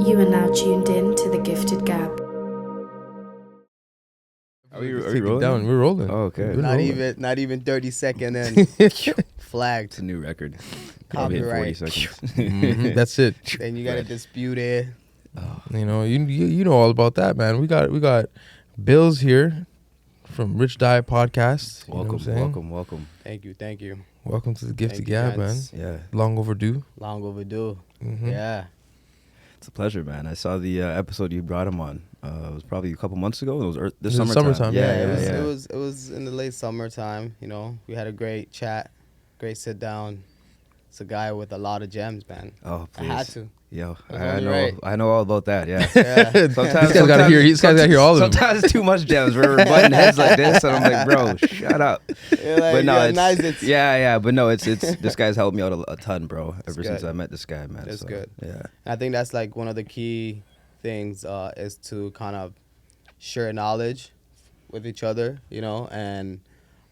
You are now tuned in to the Gifted Gab. Are we Take it rolling? down. We're rolling. Oh, okay. We're Not even 30 seconds in. Flagged. It's a new record. Probably hit 40 Copyright. seconds. That's it. Then you gotta dispute it. You know all about that, man. We got Billz here from RichDiet podcast. You know what I'm saying? Welcome. Thank you. Welcome to the Gifted Thank you, Gab, man. gents. Yeah, Long overdue. Long overdue. Mhm. Yeah. it's a pleasure, man. I saw the episode you brought him on. It was probably a couple months ago. It was this It was summertime. summertime, Yeah. It was in the late summertime. You know, we had a great chat, great sit down. It's a guy with a lot of gems, man. Oh, I please. had to. Yo, That's I only know. right. I know all about that. Yeah. Yeah. Sometimes This guy's gotta hear all of them. Sometimes it's too much gems. We're butting heads like this, and I'm like, bro, shut up. You're like, But no, yeah, it's nice. It's but no, it's this guy's helped me out a ton, bro. Ever since good. I met this guy, man. That's so, good. Yeah. I think that's like one of the key things is to kind of share knowledge with each other, you know, and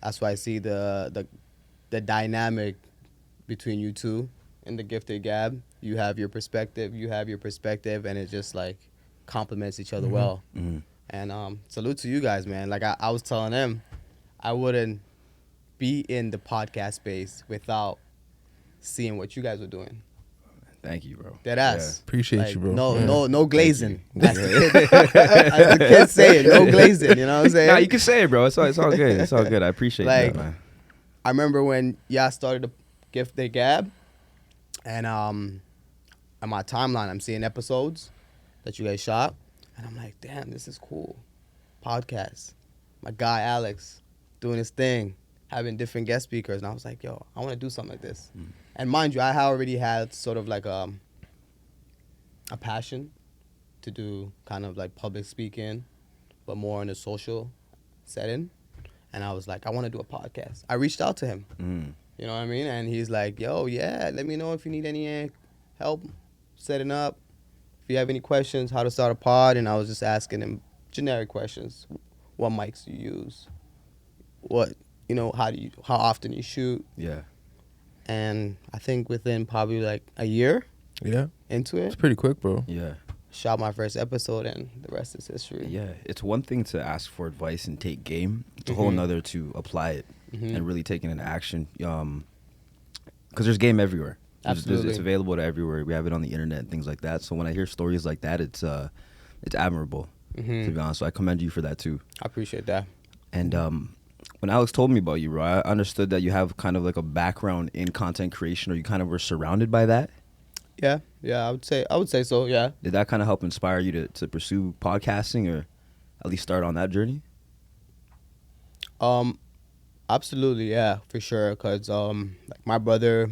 that's why I see the dynamic between you two in the Gifted Gab. You have your perspective, and it just like complements each other well. Mm-hmm. And salute to you guys, man. Like I was telling him, I wouldn't be in the podcast space without seeing what you guys were doing. Thank you, bro. Dead ass. Appreciate Like, you, bro. No glazing. As the kids say it, no glazing. You know what I'm saying? Nah, you can say it, bro. It's all good. It's all good. I appreciate Like, that, man. I remember when y'all started the Gifted Gab, and on my timeline, I'm seeing episodes that you guys shot, and I'm like, damn, this is cool. Podcast. My guy Alex doing his thing, having different guest speakers, and I was like, yo, I want to do something like this. And mind you, I already had sort of like a passion to do kind of like public speaking, but more in a social setting. And I was like, I want to do a podcast. I reached out to him. You know what I mean? And he's like, yo, yeah, let me know if you need any help setting up. If you have any questions, how to start a pod. And I was just asking him generic questions. What mics do you use? What, you know, how often you shoot? Yeah. And I think within probably like a year Yeah. into It's it, pretty quick, bro. Yeah. shot my first episode, and the rest is history. Yeah. It's one thing to ask for advice and take game. It's a whole nother to apply it and really take it into action. Because there's game everywhere. Absolutely. It's available to everywhere. We have it on the internet and things like that. So when I hear stories like that, it's admirable, to be honest. So I commend you for that too. I appreciate that. And when Alex told me about you, bro, I understood that you have kind of like a background in content creation, or you kind of were surrounded by that. Yeah, I would say so. Yeah. Did that kind of help inspire you to pursue podcasting, or at least start on that journey? Absolutely, yeah, for sure. Cause like my brother,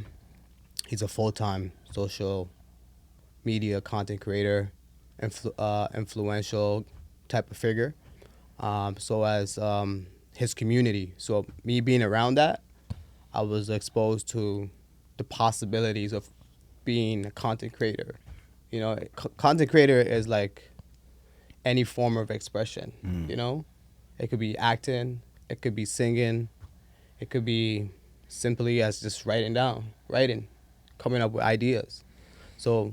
he's a full-time social media content creator, influential type of figure. So as his community, so me being around that, I was exposed to the possibilities of being a content creator. You know, content creator is like any form of expression. You know, it could be acting, it could be singing. It could be simply as just writing, coming up with ideas. So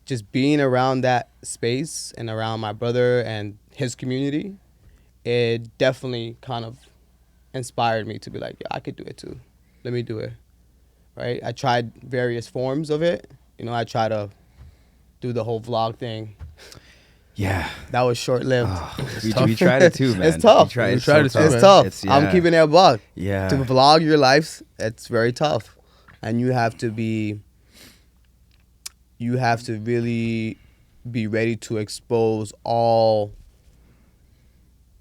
just being around that space and around my brother and his community, it definitely kind of inspired me to be like, yeah, I could do it too. Let me do it, right? I tried various forms of it. You know, I tried to do the whole vlog thing. Yeah. That was short-lived. We tried it too, man. It's tough. We tried We it tried it so too, It's man. tough. yeah. I'm keeping it a buck. Yeah. To vlog your life, it's very tough. And you have to really be ready to expose all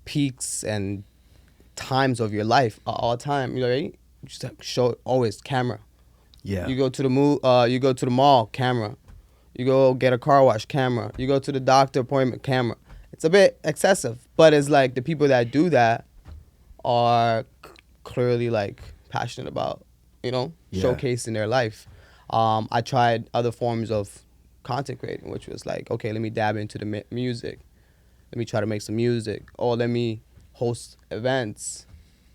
peaks and times of your life, all time, you know, right? You just have to show always camera. Yeah. You go to the mall, camera. You go get a car wash, camera. You go to the doctor appointment, camera. It's a bit excessive, but it's like the people that do that are clearly like passionate about, you know, showcasing their life. I tried other forms of content creating, which was like, okay, let me dab into the music. Let me try to make some music. Or let me host events.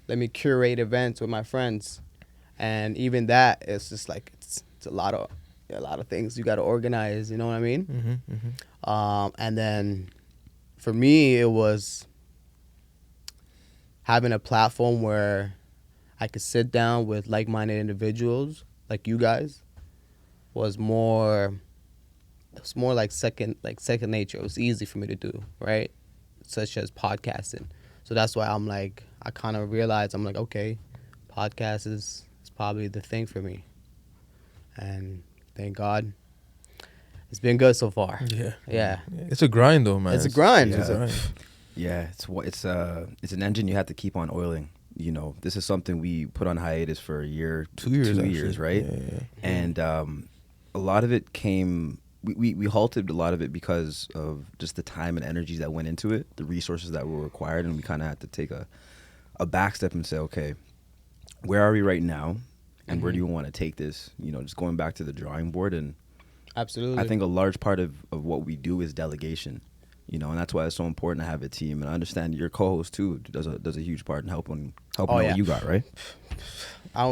Let me curate events with my friends. And even that is just like, it's a lot of a lot of things you got to organize. You know what I mean? And then for me, it was having a platform where I could sit down with like-minded individuals like you guys was more. It's more like second nature. It was easy for me to do, right? Such as podcasting. So that's why I'm like, I kind of realized, I'm like, okay, podcast is probably the thing for me. And thank God, it's been good so far. Yeah. It's a grind though, man. It's a grind. Yeah. It's a grind. Yeah, it's an engine you have to keep on oiling. You know, this is something we put on hiatus for a year, 2 years, 2 years, right? Yeah. And a lot of it came. We halted a lot of it because of just the time and energy that went into it, the resources that were required, and we kind of had to take a back step and say, okay, where are we right now, and where do you want to take this? You know, just going back to the drawing board. And Absolutely. I think a large part of what we do is delegation. You know, and that's why it's so important to have a team. And I understand your co-host too does a huge part in helping what you got, right? I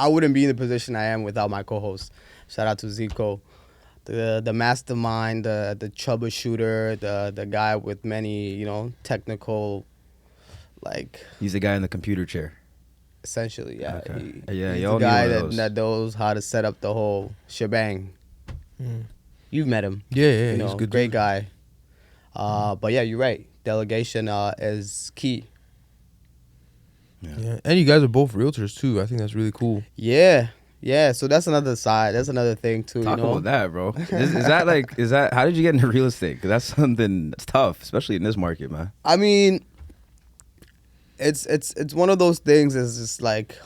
wouldn't be in the position I am without my co-host. Shout out to Zico, the mastermind, the troubleshooter, the guy with many, you know, technical, like. He's the guy in the computer chair. Essentially, yeah. Okay. He's y'all the guy need one of those. that knows how to set up the whole shebang. You've met him. Yeah, You know, he's a good great dude. guy. But yeah, you're right. Delegation is key. Yeah, and you guys are both realtors too. I think that's really cool. Yeah. So that's another side. That's another thing too. Talk you know? about that, bro. Is that how did you get into real estate? Because that's something that's tough, especially in this market, man. I mean, it's one of those things. Is just like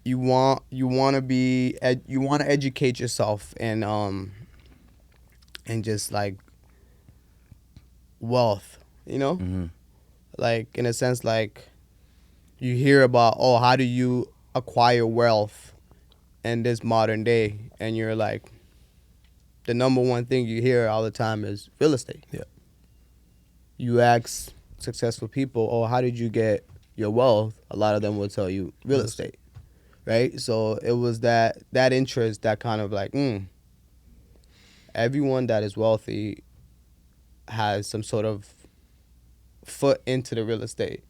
you want to educate yourself and just like wealth, you know, like in a sense, like you hear about, oh, how do you acquire wealth in this modern day, and you're like, the number one thing you hear all the time is real estate. Yeah. You ask successful people, oh, how did you get your wealth? A lot of them will tell you real estate, right? So it was that interest that kind of like, everyone that is wealthy has some sort of foot into the real estate.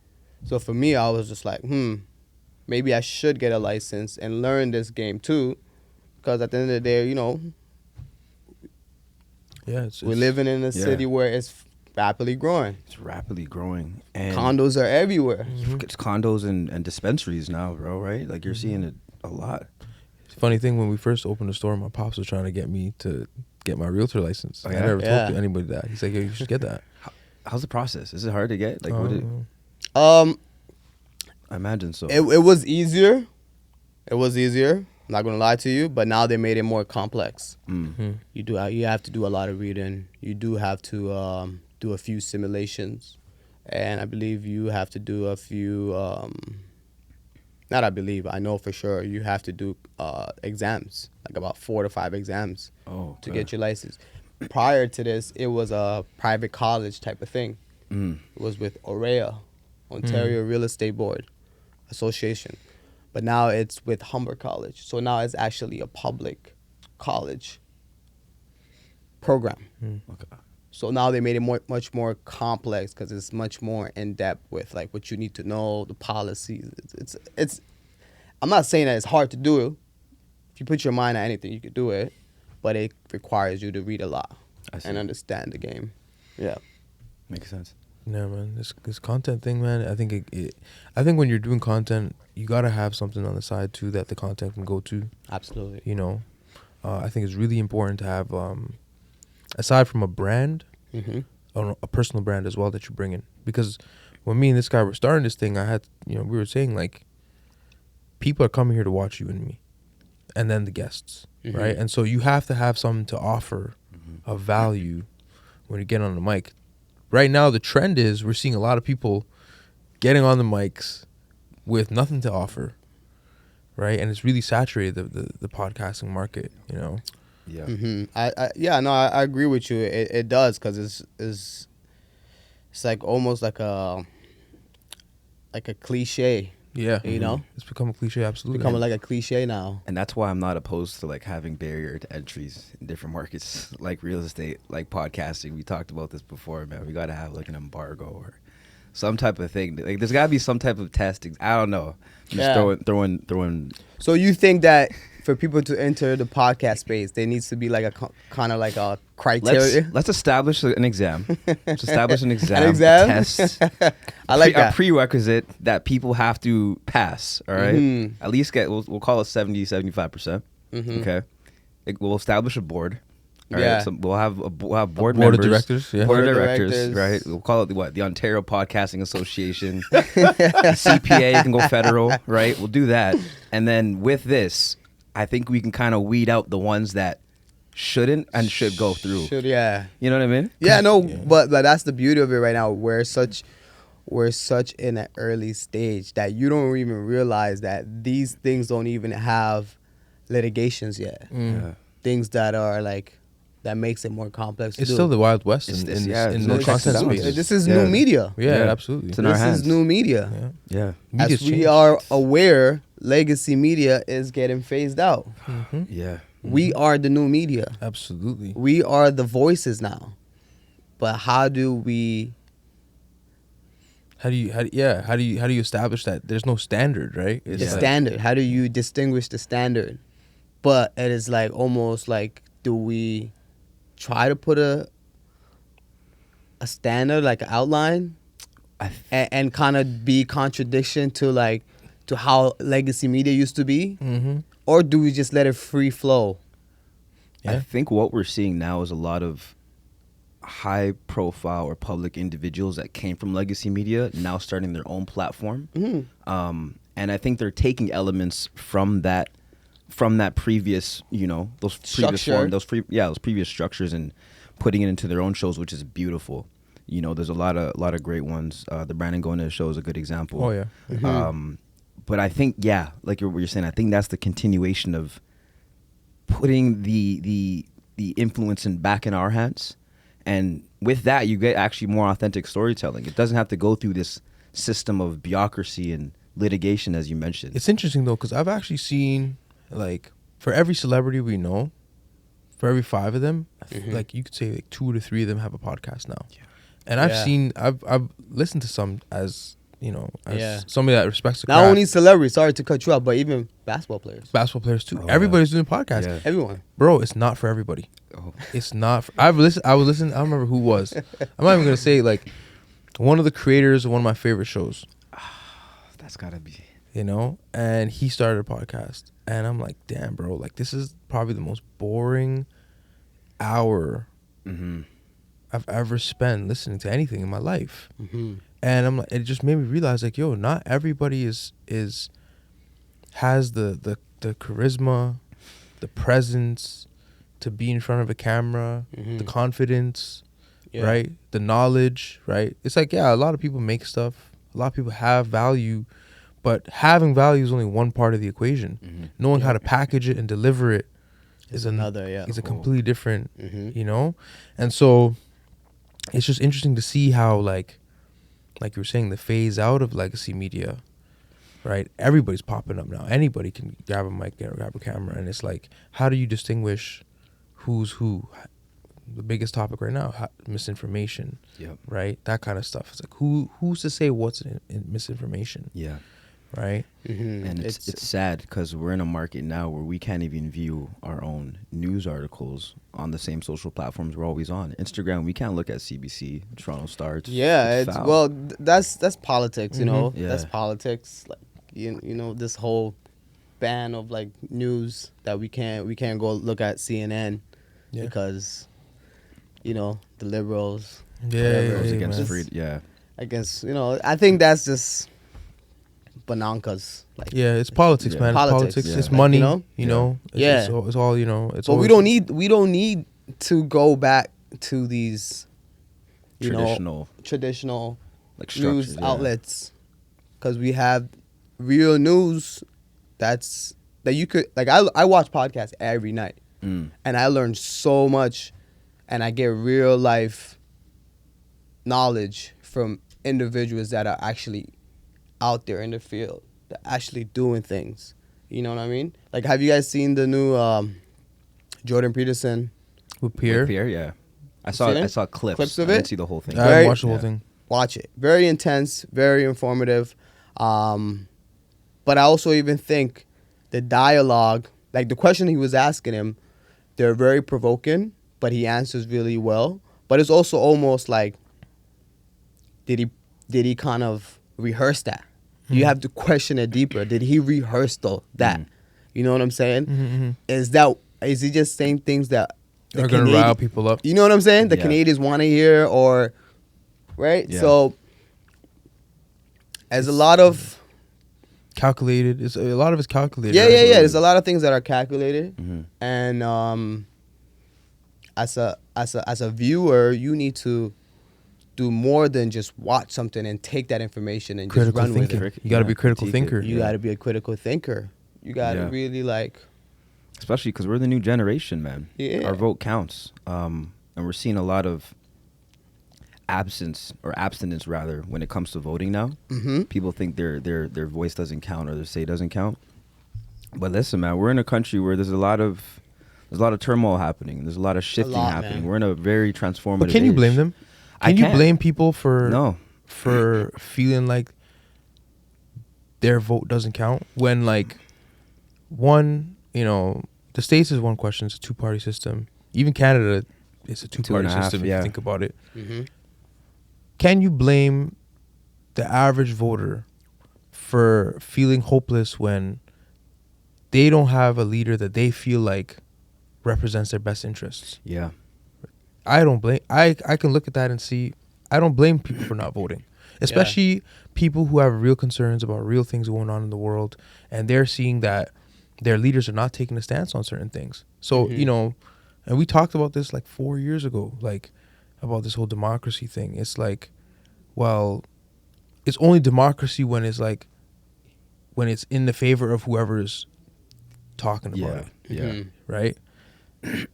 So for me, I was just like, maybe I should get a license and learn this game too, because at the end of the day, you know, Yeah, we're living in a city where it's rapidly growing. It's rapidly growing, and Condos are everywhere. it's condos and dispensaries now, bro. Right? Like you're seeing it a lot. Funny thing, when we first opened the store, my pops was trying to get me to get my realtor license. Oh, I yeah? never Yeah. told anybody that. He's like, "Yo, you should get that." How's the process? Is it hard to get? Like, what? I imagine so. It was easier. It was easier. I'm not gonna lie to you, but now they made it more complex. You have to do a lot of reading. You do have to do a few simulations, and I believe you have to do a few. Not I believe. I know for sure you have to do exams, like about 4 to 5 exams to get your license. Prior to this, it was a private college type of thing. It was with OREA, Ontario Real Estate Board Association. But now it's with Humber College. So now it's actually a public college program. Okay. So now they made it much more complex because it's much more in depth with like what you need to know, the policies. It's I'm not saying that it's hard to do. If you put your mind at anything, you could do it, but it requires you to read a lot and understand the game. Yeah, Makes sense. Yeah, man. This content thing, man. I think I think when you're doing content, you gotta have something on the side too that the content can go to. absolutely. You know, I think it's really important to have, aside from a brand, a personal brand as well that you bring in. Because when me and this guy were starting this thing, we were saying like, people are coming here to watch you and me, and then the guests, right? And so you have to have something to offer of value when you get on the mic. Right now, the trend is we're seeing a lot of people getting on the mics with nothing to offer, right? And it's really saturated the podcasting market, you know? Yeah. I agree with you. It does, because it's like almost like a cliche Yeah. You know? It's become a cliche, absolutely. Becoming like a cliche now. And that's why I'm not opposed to like having barrier to entries in different markets, like real estate, like podcasting. We talked about this before, man. We got to have like an embargo or some type of thing. Like there's got to be some type of testing. I don't know. Just throwing. So you think that for people to enter the podcast space, there needs to be like a kind of like a criteria? Let's establish an exam. Let's establish an exam. An exam? Test. I like that. A prerequisite that people have to pass. All right? Mm-hmm. At least we'll call it 70-75%. Mm-hmm. Okay. We'll establish a board. All Yeah. right? So we'll have board board members. of directors. Yeah. Board of Board of directors, directors. right? We'll call it the Ontario Podcasting Association. CPA can go federal, right? We'll do that. And then with this, I think we can kind of weed out the ones that shouldn't and should go through. Yeah. You know what I mean? Yeah, no, but that's the beauty of it right now. We're such in an early stage that you don't even realize that these things don't even have litigations yet. Yeah. Things that are like that makes it more complex. to It's do. still the Wild West It's in this- yeah, in it's the no checks content and space. balances. This is Yeah. new media. Yeah, Yeah. absolutely. It's in our This hands. is new media. Yeah. Yeah. Media's As we changed. are aware, legacy media is getting phased out. Mhm. Yeah. We are the new media. Absolutely. We are the voices now. But how do we? How do you establish that there's no standard, right? It's The like- standard. How do you distinguish the standard? But it is like almost like, do we try to put a standard, like an outline, and kind of be contradiction to how legacy media used to be, Mhm. or do we just let it free flow? I Yeah. think what we're seeing now is a lot of high profile or public individuals that came from legacy media now starting their own platform. And I think they're taking elements from that previous, those previous Structure. those previous structures and putting it into their own shows, which is beautiful. There's a lot of great ones. The Brandon Gona show is a good example. Oh yeah. But I think, like what you're saying, I think that's the continuation of putting the influence back in our hands. And with that, you get actually more authentic storytelling. It doesn't have to go through this system of bureaucracy and litigation, as you mentioned. It's interesting though, because I've actually seen, like, for every celebrity we know, for every 5 of them, like you could say like 2 to 3 of them have a podcast now. Yeah. And I've Yeah. seen, I've listened to some as Yeah. somebody that respects the Not craft. only celebrities, sorry to cut you off, but even basketball players. Basketball players too. Oh, Everybody's doing podcasts. Yeah. Everyone. Bro, it's not for everybody. Oh. It's not. I was listening. I don't remember who it was. I'm not even gonna say, like, one of the creators of one of my favorite shows. That's gotta be. And he started a podcast, and I'm like, damn, bro, like this is probably the most boring hour Mm-hmm. I've ever spent listening to anything in my life. Mm-hmm. And I'm like, it just made me realize, like, yo, not everybody has the charisma, the presence to be in front of a camera, the confidence, Yeah. right? The knowledge, right? It's like, yeah, a lot of people make stuff. A lot of people have value, but having value is only one part of the equation. Mm-hmm. Knowing how to package it and deliver it is another, yeah. Is a completely different, Mhm. And so it's just interesting to see how, like you were saying, the phase out of legacy media, right? Everybody's popping up now. Anybody can grab a mic, grab a camera, and it's like, how do you distinguish who's who? The biggest topic right now, misinformation, Yep. right? That kind of stuff. It's like, who's to say what's in misinformation, Yeah. right? Mm-hmm. And it's sad because we're in a market now where we can't even view our own news articles on the same social platforms we're always on. Instagram, we can't look at CBC, Toronto Star. It's foul. Well, that's politics, Yeah. That's politics. Like this whole ban of like news that we can't go look at CNN because the liberals. Yeah, Goes against man. free. Yeah. I guess I think that's just banankas. Like, Yeah, it's politics, Yeah. man. Politics, It's politics. yeah. It's Like, money. Yeah. It's all. It's but all. we don't need to go back to these traditional Like news structures, yeah. outlets because we have real news that you could like. I watch podcasts every night and I learn so much, and I get real life knowledge from individuals that are actually out there in the field they're actually doing things. You know what I mean? Like, have you guys seen the new Jordan Peterson? With Pierre. With Pierre, yeah. I Seen it? saw clips. Clips of I it? didn't see the whole thing. I haven't Very- watched the whole Yeah. thing. Watch it. Very intense, very informative. But I also even think the dialogue, like the question he was asking him, they're very provoking, but he answers really well. But it's also almost like, did he kind of rehearse that? You have to question it deeper. Did he rehearse that? You know what I'm saying? Mm-hmm. Is he just saying things that the Are gonna Canadi- rile people up. You know what I'm saying? The Yeah. Canadians want to hear, or right? Yeah. So as a lot of Calculated. It's a lot of it's calculated. yeah. right? There's a lot of things that are calculated, Mhm. and as a viewer, you need to do more than just watch something and take that information and Critical just run thinking. with it. You got to be a Yeah, critical critique it. thinker. You got to be a critical thinker. You got to Yeah. really like. Especially because we're the new generation, man. Yeah. Our vote counts. And we're seeing a lot of absence or abstinence rather when it comes to voting now. Mm-hmm. People think their voice doesn't count or their say doesn't count. But listen, man, we're in a country where there's a lot of turmoil happening. There's a lot of shifting lot, happening. man. We're in a very transformative. But can you age. blame them? I Can you can't. blame people for No. for feeling like their vote doesn't count when, like, one, you know, the States is one question. It's a two-party system. Even Canada is a two-party and a half, system if yeah. you think about it. Mm-hmm. Can you blame the average voter for feeling hopeless when they don't have a leader that they feel like represents their best interests? Yeah. I don't blame. I can look at that and see. I don't blame people for not voting, especially people who have real concerns about real things going on in the world, and they're seeing that their leaders are not taking a stance on certain things. So Mhm. you know, and we talked about this like 4 years ago, like about this whole democracy thing. It's like, well, it's only democracy when it's like when it's in the favor of whoever's talking about Yeah. it, Yeah. Mhm. right?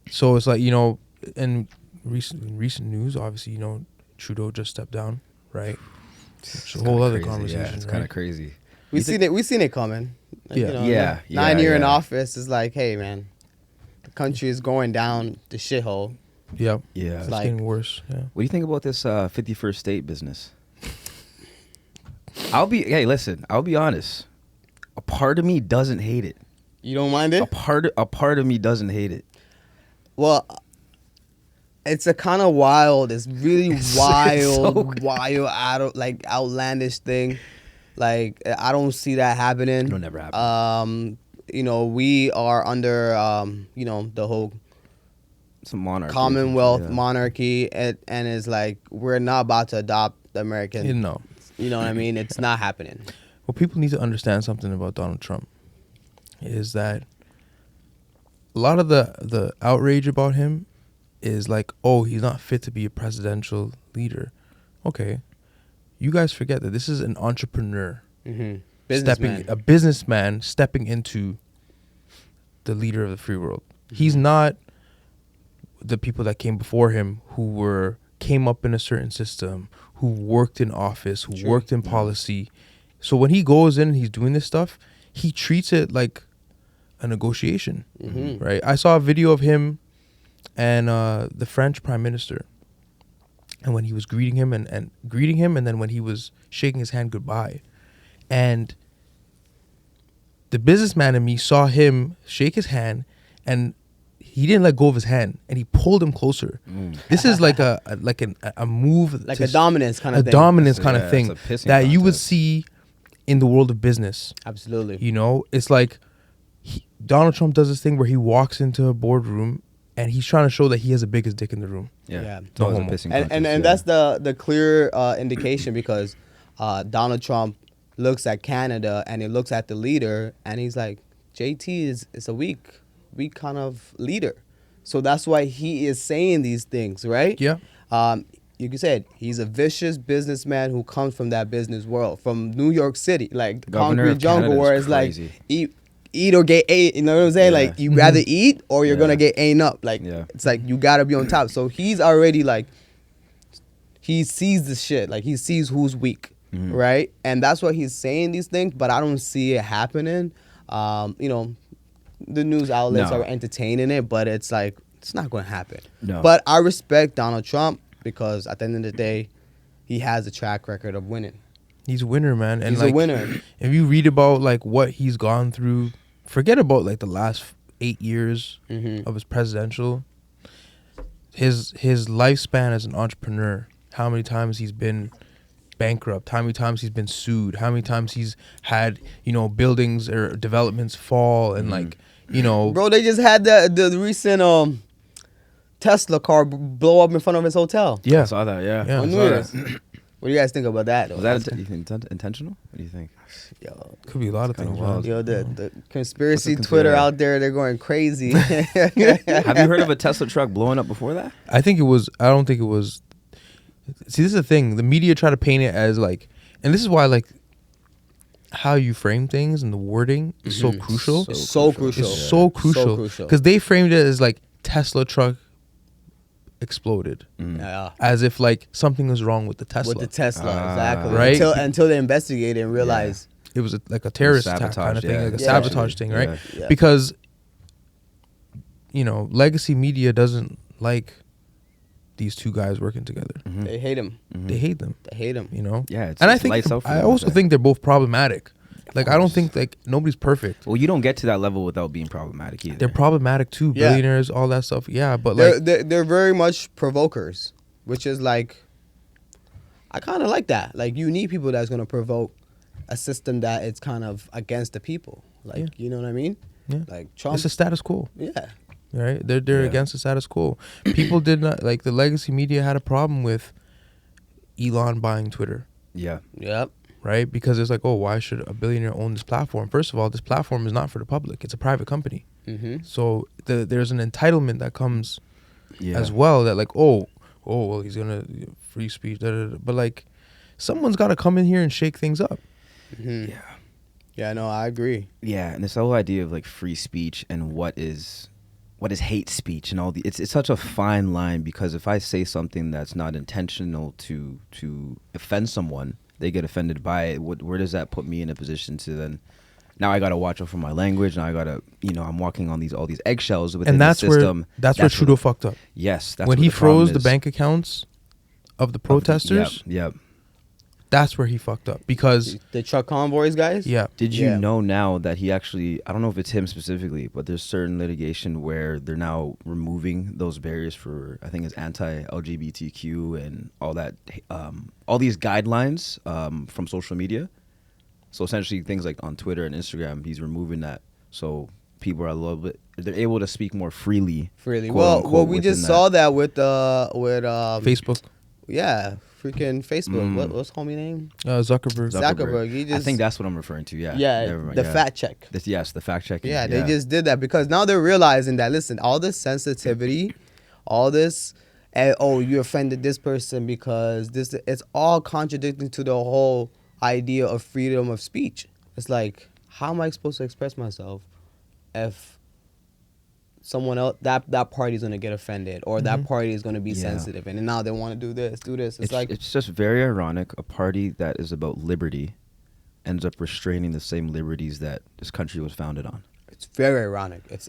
So it's like, you know, and recent news, obviously, you know, Trudeau just stepped down, right? It's a whole other Crazy. conversation. Yeah, it's right? kind of crazy. We seen it coming. Like, Yeah. you know, Yeah, 9 yeah, year in yeah. office is like, hey man, the country is going down the shithole. Yep. Yeah. It's like- getting worse. Yeah. What do you think about this 51st state business? I'll be honest. A part of me doesn't hate it. You don't mind A it? part of me doesn't hate it. Well, it's a kind of wild. It's really It's wild, so- outlandish thing. Like, I don't see that happening. It'll never happen. You know, we are under you know, the whole It's a monarchy. Commonwealth yeah. monarchy, and it's like we're not about to adopt the American. You know, You know what I mean? It's not happening. what people need to understand something about Donald Trump is that a lot of the outrage about him is like, oh, he's not fit to be a presidential leader. Okay, you guys forget that this is an entrepreneur, Mm-hmm. Businessman. a businessman stepping into the leader of the free world. He's not the people that came before him who came up in a certain system, who worked in office, who True. worked in policy. So when he goes in and he's doing this stuff, he treats it like a negotiation, Mm-hmm. right? I saw a video of him and the French Prime Minister, and when he was greeting him and then when he was shaking his hand goodbye, and the businessman in me saw him shake his hand, and he didn't let go of his hand, and he pulled him closer. This is like a move, Like to a dominance kind a of thing. dominance It's a- kind yeah, of thing it's a pissing that you would contest. see in the world of business. Absolutely. You know, it's like Donald Trump does this thing where he walks into a boardroom and he's trying to show that he has the biggest dick in the room. Yeah. Yeah. It's always a homo. pissing And contest, yeah. that's the clear indication, because Donald Trump looks at Canada and he looks at the leader and he's like, JT is a weak kind of leader. So that's why he is saying these things, right? Yeah. You said he's a vicious businessman who comes from that business world, from New York City, like Governor concrete of jungle, Canada where is it's like crazy. eat or get ate. You know what I'm saying? Yeah. Like you rather eat or you're Yeah. gonna get ate up. Like Yeah. it's like you gotta be on top. So he's already like, he sees this shit. Like he sees who's weak. right? And that's why he's saying these things, but I don't see it happening. You know, the news outlets No. are entertaining it, but it's like, it's not going to happen. No. But I respect Donald Trump because at the end of the day, he has a track record of winning. He's a winner, man. And He's like, a winner. If you read about like what he's gone through, forget about like the last 8 years of his presidential. His lifespan as an entrepreneur, how many times he's been bankrupt, how many times he's been sued, how many times he's had, you know, buildings or developments fall and like, you know, Bro, they just had the recent Tesla car blow up in front of his hotel. yeah. I saw that. Yeah. Yeah. On I New saw Year's. that. What do you guys think about that? Though? Was that you think intentional? What do you think? Yo, Could be a lot of Kinda things, wild. man. yo, the conspiracy What's the Twitter conspiracy? out there, they're going crazy. Have you heard of a Tesla truck blowing up before that? I don't think it was. See, this is the thing. The media try to paint it as like, and this is why like how you frame things and the wording is so crucial. It's so crucial. It's so crucial crucial. because they framed it as like Tesla truck exploded, Yeah. as if like something was wrong with the Tesla. With the Tesla, exactly. Right? Until they investigate and realize. It was like a terrorist attack kind of thing, like a Yeah. sabotage thing, right? Yeah. Yeah. Because you know, legacy media doesn't like these two guys working together. They hate him. They hate them, They hate him. you know. Yeah, it's, And I it's think lights out for I them, also I'd say. think they're both problematic. Like I don't think like nobody's perfect. Well, you don't get to that level without being problematic either. They're problematic too, Yeah. billionaires, all that stuff. Yeah, but like They're very much provokers, which is like, I kind of like that. Like, you need people that's going to provoke a system that is kind of against the people. Like, Yeah. you know what I mean? Yeah. Like Trump. it's a status quo, Yeah. right? They're Yeah. against the status quo. People did not like the legacy media had a problem with Elon buying Twitter, Yeah. Yep. right? Because it's like, oh, why should a billionaire own this platform? First of all, this platform is not for the public; it's a private company. Mm-hmm. So there's an entitlement that comes Yeah. as well. That like, oh, well, he's gonna free speech, da, da, da. But like, someone's got to come in here and shake things up. Mm-hmm. Yeah. Yeah, no, I agree. Yeah, and this whole idea of like free speech and what is hate speech and all the it's such a fine line, because if I say something that's not intentional to offend someone, they get offended by it. Where does that put me in a position to then? Now I gotta watch out for my language. Now I gotta, I'm walking on all these eggshells within And that's the system. where that's where Trudeau fucked up. Yes, that's When what he the problem froze the is. bank accounts of the protesters, Yep. that's where he fucked up. Because The truck convoys, guys? yeah, Did you Yeah. know now that he actually, I don't know if it's him specifically, but there's certain litigation where they're now removing those barriers for, I think it's anti-LGBTQ and all that, all these guidelines from social media. So essentially things like on Twitter and Instagram, he's removing that. So people are a little bit, they're able to speak more freely. Freely. quote Well, unquote, we within just saw that with Facebook, yeah, freaking Facebook. Mm. What's homie name? Zuckerberg. Zuckerberg. He I just, think that's what I'm referring to. Yeah. yeah, Never mind, the yeah. fact check. Yes, the fact checking. Yeah, they just did that because now they're realizing that, listen, all this sensitivity, all this, and oh, you offended this person because this, it's all contradicting to the whole idea of freedom of speech. It's like, how am I supposed to express myself if someone else, that party is going to get offended, or that party is going to be Yeah. sensitive, and now they want to do this, do this. It's like, it's just very ironic. A party that is about liberty ends up restraining the same liberties that this country was founded on. it's very ironic. It's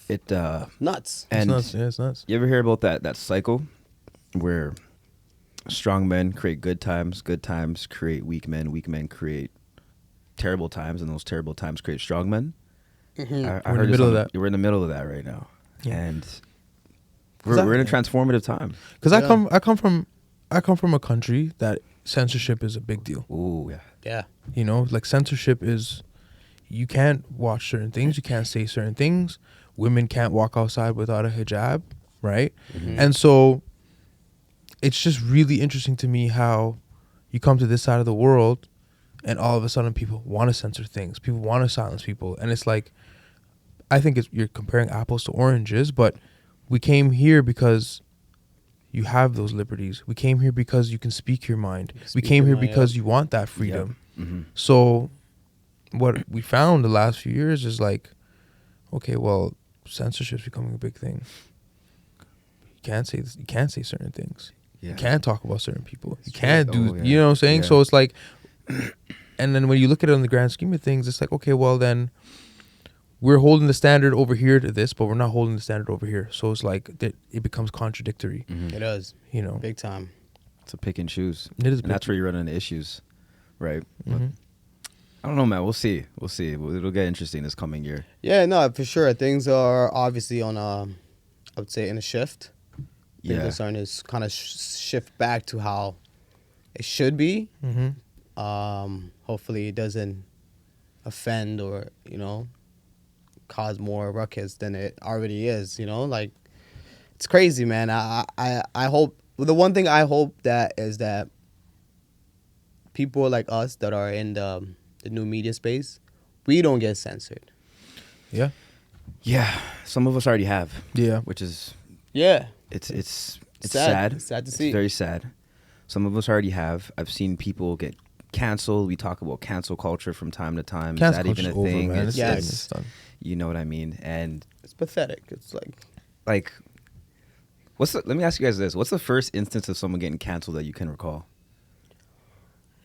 It nuts. and It's nuts. Yeah, it's nuts. you ever hear about that cycle where strong men create good times create weak men create terrible times, and those terrible times create strong men. I We're in the heard middle of that. We're in the middle of that right now, Yeah. and that- we're in a transformative time. Because Yeah. I come from a country that censorship is a big deal. Ooh, yeah. Yeah. You know, like censorship is, you can't watch certain things, you can't say certain things. Women can't walk outside without a hijab, right? And so it's just really interesting to me how you come to this side of the world and all of a sudden people want to censor things. People want to silence people. And it's like, I think you're comparing apples to oranges, but we came here because you have those liberties. We came here because you can speak your mind. We Speak came your here mind, because yeah. you want that freedom. Mm-hmm. So what we found the last few years is like, okay, well, censorship's becoming a big thing. You can't say certain things. Yeah. You can't talk about certain people. You can't do. Oh, yeah. You know what I'm saying? Yeah. So it's like, and then when you look at it in the grand scheme of things, it's like, okay, well then, we're holding the standard over here to this, but we're not holding the standard over here. So it's like it becomes contradictory. It does. You know, Big time. It's a pick and choose. It is and that's where you run into issues, right? But Mhm. I don't know, man. We'll see. It'll get interesting this coming year. Yeah, no, for sure. Things are obviously on I would say in a shift. Things Yeah. are starting to kind of shift back to how it should be. Hopefully it doesn't offend or, cause more ruckus than it already is, like it's crazy, man. I hope the one thing I hope that is that people like us that are in the new media space, we don't get censored. Yeah. Yeah. Some of us already have. Yeah. Which is Yeah. it's Sad. sad. It's sad to It's see. very sad. Some of us already have. I've seen people get canceled. We talk about cancel culture from time to time. Cancel is that even a culture's over, thing? man. Yeah. It's done. You know what I mean? And It's pathetic. It's like, let me ask you guys this: what's the first instance of someone getting canceled that you can recall?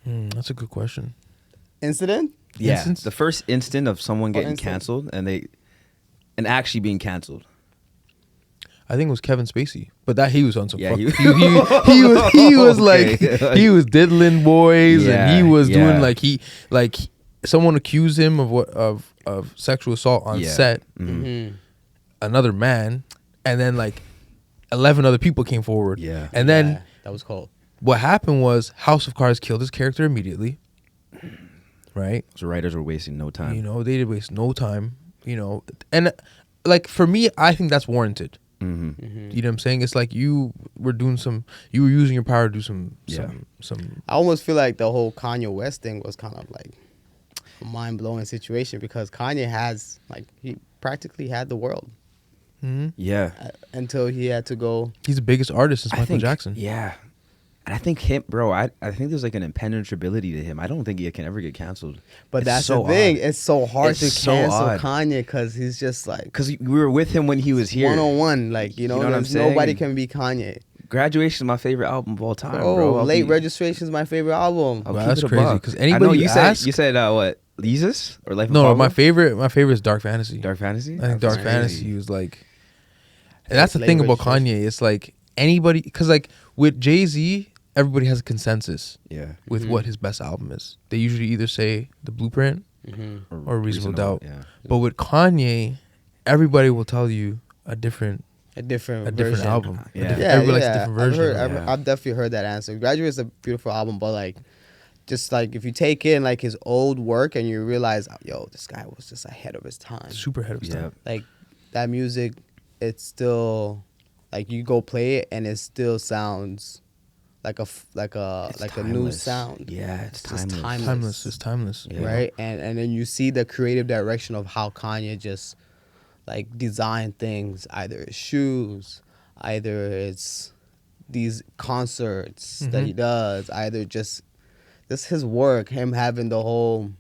That's a good question. incident. Yeah, Instance? the first instant of someone What getting instant? canceled and actually being canceled. I think it was Kevin Spacey, but that he was on some. Yeah, fuck. he- He was like Okay. he was diddling boys, and he Yeah, was yeah. doing like someone accused him of sexual assault on Yeah. set. Mm-hmm. Another man, and then like 11 other people came forward. Yeah. and then that was cold. what happened was House of Cards killed his character immediately. Right. So writers were wasting no time. You know, they did waste no time. You know, and like for me, I think that's warranted. Mm-hmm. You know what I'm saying? It's like you were using your power to do some. I almost feel like the whole Kanye West thing was kind of like a mind-blowing situation because Kanye has he practically had the world Yeah, until he had to go. He's the biggest artist since I Michael think, Jackson. Yeah, and I think him, bro. I think there's like an impenetrability to him. I don't think he can ever get canceled. But It's that's so the thing. odd. It's so hard It's to so cancel odd. Kanye because he's just like Because we were with him when he was here. one-on-one. You know what I'm there's saying? nobody can be Kanye. Graduation is my favorite album of all time, Oh, bro. I'll Late be- Registration is my favorite album. I'll Wow, keep that's it a crazy, buck. 'cause I know anybody you you said what? Lisa's or Life of No, Pablo? my favorite is Dark Fantasy. Dark Fantasy. I think That's Dark crazy. Fantasy was like, and that's the Late thing about Registration. Kanye. It's like anybody, because like with Jay-Z, everybody has a consensus Yeah. with what his best album is. They usually either say The Blueprint or Reasonable Doubt. Yeah. But with Kanye, everybody will tell you a different A different version. album. Yeah. Everybody likes a different version. I've definitely heard that answer. Graduate is a beautiful album, but just if you take in his old work and you realize, yo, this guy was just ahead of his time. Super ahead of his Yeah. time. That music, it's still you go play it and it still sounds like a new timeless. sound. Yeah, it's just timeless. Timeless. It's timeless. Yeah. Right, and then you see the creative direction of how Kanye just designed things. Either it's shoes, either it's these concerts that he does, either just his work. Him having the whole.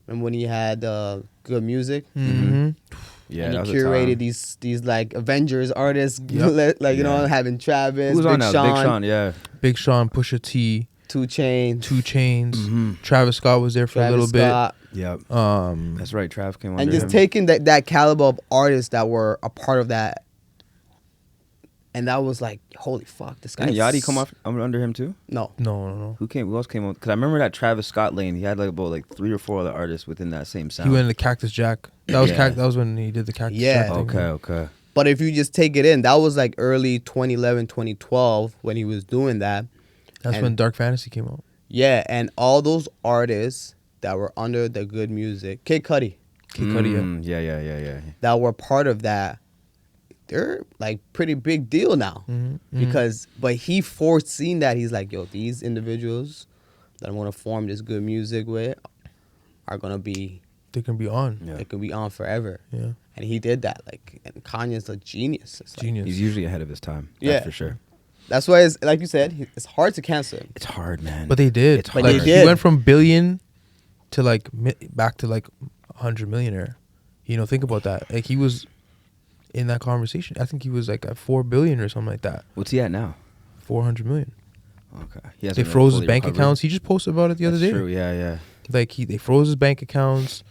Remember when he had good music? Mm-hmm. Yeah, and that he was a curated time. these Avengers artists, Yep. Yeah. having Travis, Who was Big on that? Sean, Big Sean. Yeah. Big Sean, Pusha T, 2 Chainz, 2 Chainz, Mhm. Travis Scott was there for Travis a little Scott, Yep. bit. That's right. Trav came on. and just taking that caliber of artists that were a part of that, and that was holy fuck, this guy. Didn't Yachty come off under him too? No, No. Who else came on? Because I remember that Travis Scott lane. He had about 3 or 4 other artists within that same sound. He went into Cactus Jack. That was Yeah. that was when he did the Cactus Yeah. Jack thing. Okay. but if you just take it in, that was early 2011, 2012 when he was doing that. That's And- when Dark Fantasy came out. Yeah, and all those artists that were under the good music, Kid Cudi, Kid Cudi, yeah. Yeah. that were part of that, they're pretty big deal now. Because but he foreseen that. He's like, yo, these individuals that I'm gonna form this good music with are gonna be They can be on. Yeah. they could be on forever. Yeah. And he did that. And Kanye's a genius. It's Genius. He's usually ahead of his time. Yeah. That's for sure. That's why it's like you said, it's hard to cancel him. It's hard, man. But they did. It's But hard. they He did. went from billion to back to 100 millionaire. Think about that. He was in that conversation. I think he was at 4 billion or something like that. What's he at now? $400 million. Okay. They froze his bank accounts. He just posted about it the other day. True. Yeah. Like they froze his bank accounts.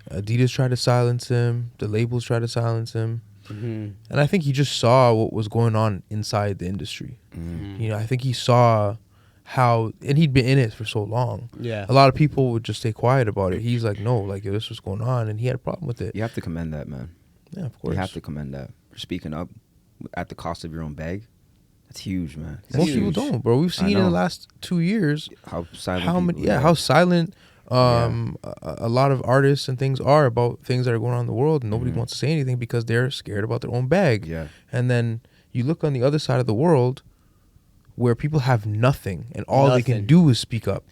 Adidas tried to silence him. The labels tried to silence him. And I think he just saw what was going on inside the industry. You know, I think he saw how, and he'd been in it for so long. Yeah. A lot of people would just stay quiet about it. He's like, no, like, yo, this was going on, and he had a problem with it. You have to commend that, man. Yeah, of course. You have to commend that for speaking up at the cost of your own bag. That's huge, man. That's Most huge. people don't, bro. We've seen in the last 2 years how silent. how silent a lot of artists and things are about things that are going on in the world, and nobody wants to say anything because they're scared about their own bag. Yeah. And then you look on the other side of the world where people have nothing and all they can do is speak up.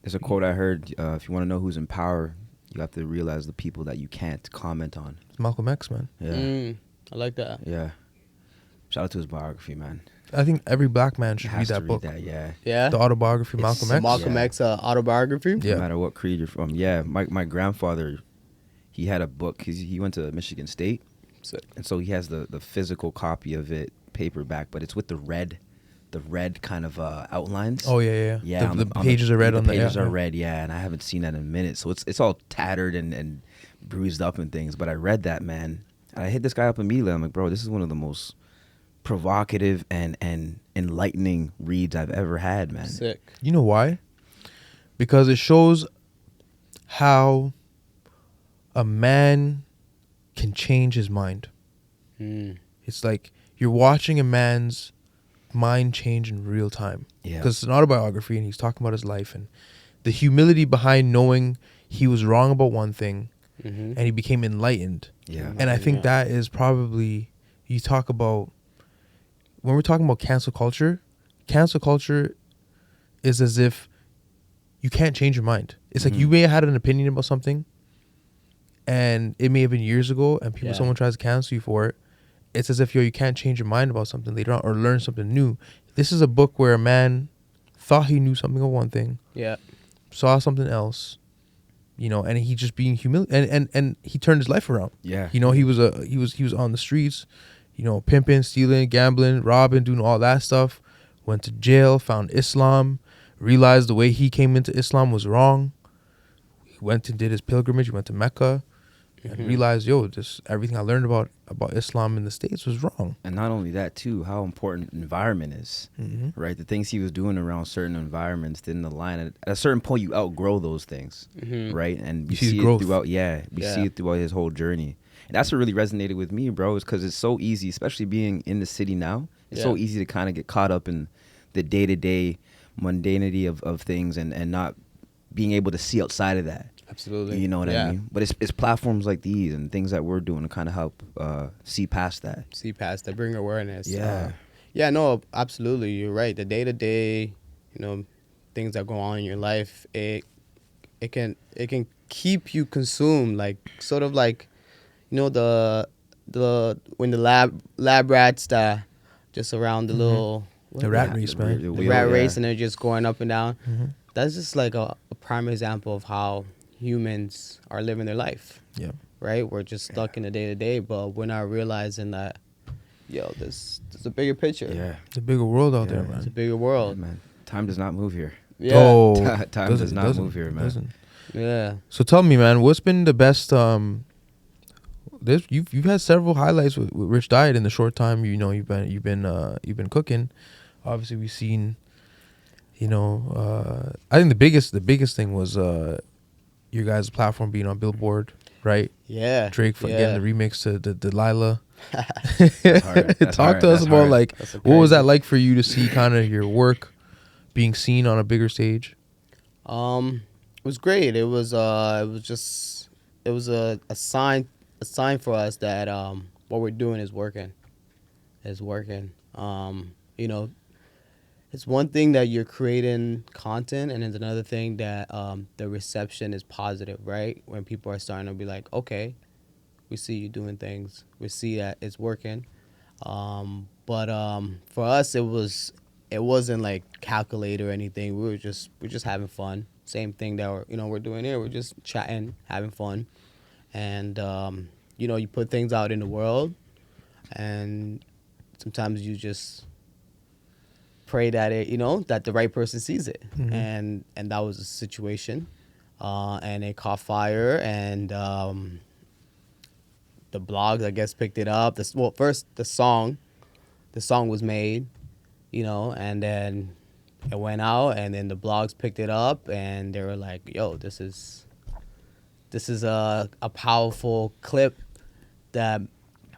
There's a quote I heard, if you want to know who's in power, you have to realize the people that you can't comment on. It's Malcolm X, man. Yeah. I like that. Yeah. Shout out to his biography, man. I think every black man should read Has that to book. Read that, yeah. Yeah. The autobiography of Malcolm X. Malcolm X autobiography. Yeah. No matter what creed you're from. Yeah, my grandfather, he had a book. He went to Michigan State. Sick. And so he has the physical copy of it, paperback, but it's with the red kind of outlines. Oh, yeah. Yeah, The pages are red on the... The pages are red, yeah, and I haven't seen that in a minute. So it's all tattered and bruised up and things. But I read that, man. And I hit this guy up immediately. I'm like, bro, this is one of the most provocative and enlightening reads I've ever had, man. Sick. You know why? Because it shows how a man can change his mind. It's like you're watching a man's mind change in real time. Yeah. Because it's an autobiography and he's talking about his life and the humility behind knowing he was wrong about one thing and he became enlightened. Yeah. And I think that is probably, you talk about, when we're talking about cancel culture is as if you can't change your mind. It's like you may have had an opinion about something and it may have been years ago and someone tries to cancel you for it. It's as if, you can't change your mind about something later on or learn something new. This is a book where a man thought he knew something of one thing. Yeah. Saw something else, and he just being humiliated and he turned his life around. Yeah. He was on the streets, pimping, stealing, gambling, robbing, doing all that stuff. Went to jail, found Islam, realized the way he came into Islam was wrong. He went and did his pilgrimage, he went to Mecca and realized, just everything I learned about Islam in the States was wrong. And not only that, too, how important environment is, right? The things he was doing around certain environments didn't align. At a certain point, you outgrow those things, right? And you see it throughout, see it throughout his whole journey. And that's what really resonated with me, bro, is because it's so easy, especially being in the city now, it's so easy to kind of get caught up in the day-to-day mundanity of things and not being able to see outside of that. Absolutely. You know what I mean? But it's platforms like these and things that we're doing to kind of help see past that. Bring awareness. Yeah. No, absolutely. You're right. The day-to-day, things that go on in your life, it can keep you consumed, like sort of like, the when the lab rats that just around the little the rat race, man. The rat race, and they're just going up and down. That's just like a prime example of how humans are living their life. Yeah. Right? We're just stuck in the day-to-day, but we're not realizing that, there's a bigger picture. Yeah. It's a bigger world out there, man. It's a bigger world. Yeah, man. Time does not move here. Yeah. Oh, time does not move here, man. Doesn't. Yeah. So tell me, man, what's been the best... You've had several highlights with RichDiet in the short time you've been cooking. Obviously, we've seen, I think the biggest thing was your guys' platform being on Billboard, right? Yeah. Drake getting the remix to the Delilah. That's hard. Talk to us about what was that like for you to see kind of your work being seen on a bigger stage? It was great. It was a sign for us that what we're doing is working. It's one thing that you're creating content, and it's another thing that the reception is positive, right? When people are starting to be like, okay, we see you doing things, we see that it's working. But for us, it wasn't like calculated or anything. We're just having fun. Same thing that we're doing here. We're just chatting, having fun, and you put things out in the world, and sometimes you just pray that that the right person sees it. And that was the situation. And it caught fire, and the blogs, I guess, picked it up. First the song was made, and then it went out, and then the blogs picked it up, and they were like, yo, this is a powerful clip that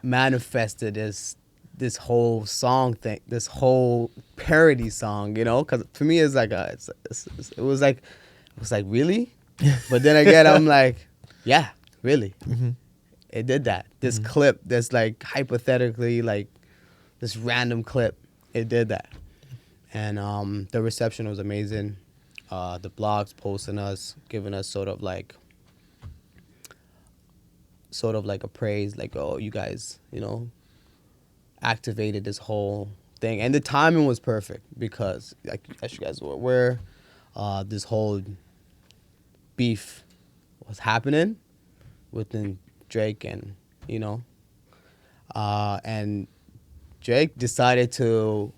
manifested this whole song thing, this whole parody song, because for me it was like really, but then again I'm like, yeah, really, it did that. This clip, that's like hypothetically like this random clip, it did that, and the reception was amazing. The blogs posting us, giving us sort of like a praise, like, oh, you guys, activated this whole thing. And the timing was perfect because, like, as you guys were aware, this whole beef was happening within Drake, and and Drake decided to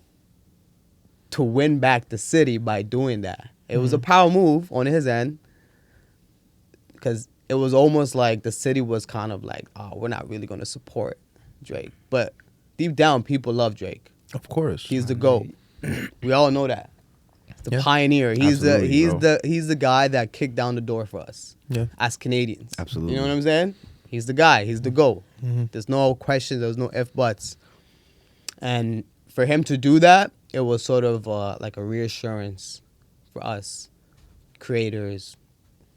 win back the city by doing that. It was a power move on his end, because it was almost like the city was kind of like, oh, we're not really going to support Drake. But deep down, people love Drake. Of course. He's the GOAT. We all know that. He's the pioneer. He's the guy that kicked down the door for us as Canadians. Absolutely. You know what I'm saying? He's the guy. He's the GOAT. There's no questions. There's no if buts. And for him to do that, it was sort of like a reassurance for us, creators,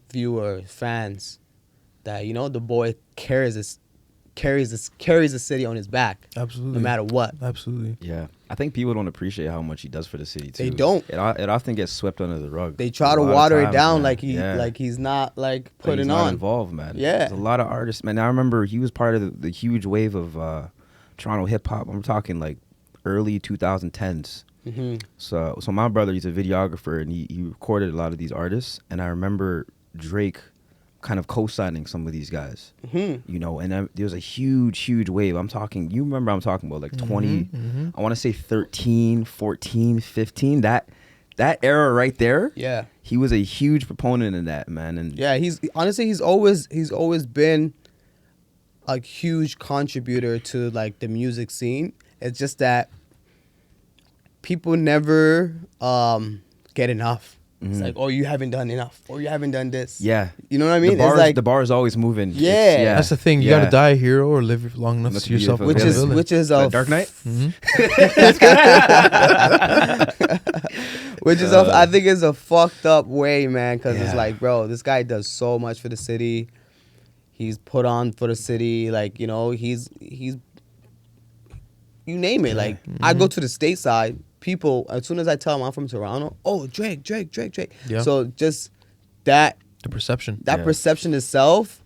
viewers, fans, that the boy carries the city on his back. Absolutely. No matter what. Absolutely. Yeah, I think people don't appreciate how much he does for the city too. They don't. It often gets swept under the rug. They try to water it down, man. like he's not like putting he's not on involved, man. Yeah, there's a lot of artists, man. I remember he was part of the huge wave of Toronto hip hop. I'm talking like early 2010s. So my brother, he's a videographer, and he recorded a lot of these artists, and I remember Drake kind of co-signing some of these guys, and there was a huge wave. I'm talking about like 20, I want to say 13, 14, 15, that era right there. Yeah, he was a huge proponent in that, man. And yeah, he's always been a huge contributor to like the music scene. It's just that people never get enough. It's like, oh, you haven't done enough, or you haven't done this. Yeah, you know what I mean. The bar is always moving. Yeah, that's the thing. You gotta die a hero or live long enough to see yourself. Which is a Dark Knight. Which is I think is a fucked up way, man. Because it's like, bro, this guy does so much for the city. He's put on for the city, like he's you name it. Like I go to the stateside. People, as soon as I tell them I'm from Toronto, oh, Drake. Yeah. So just the perception itself,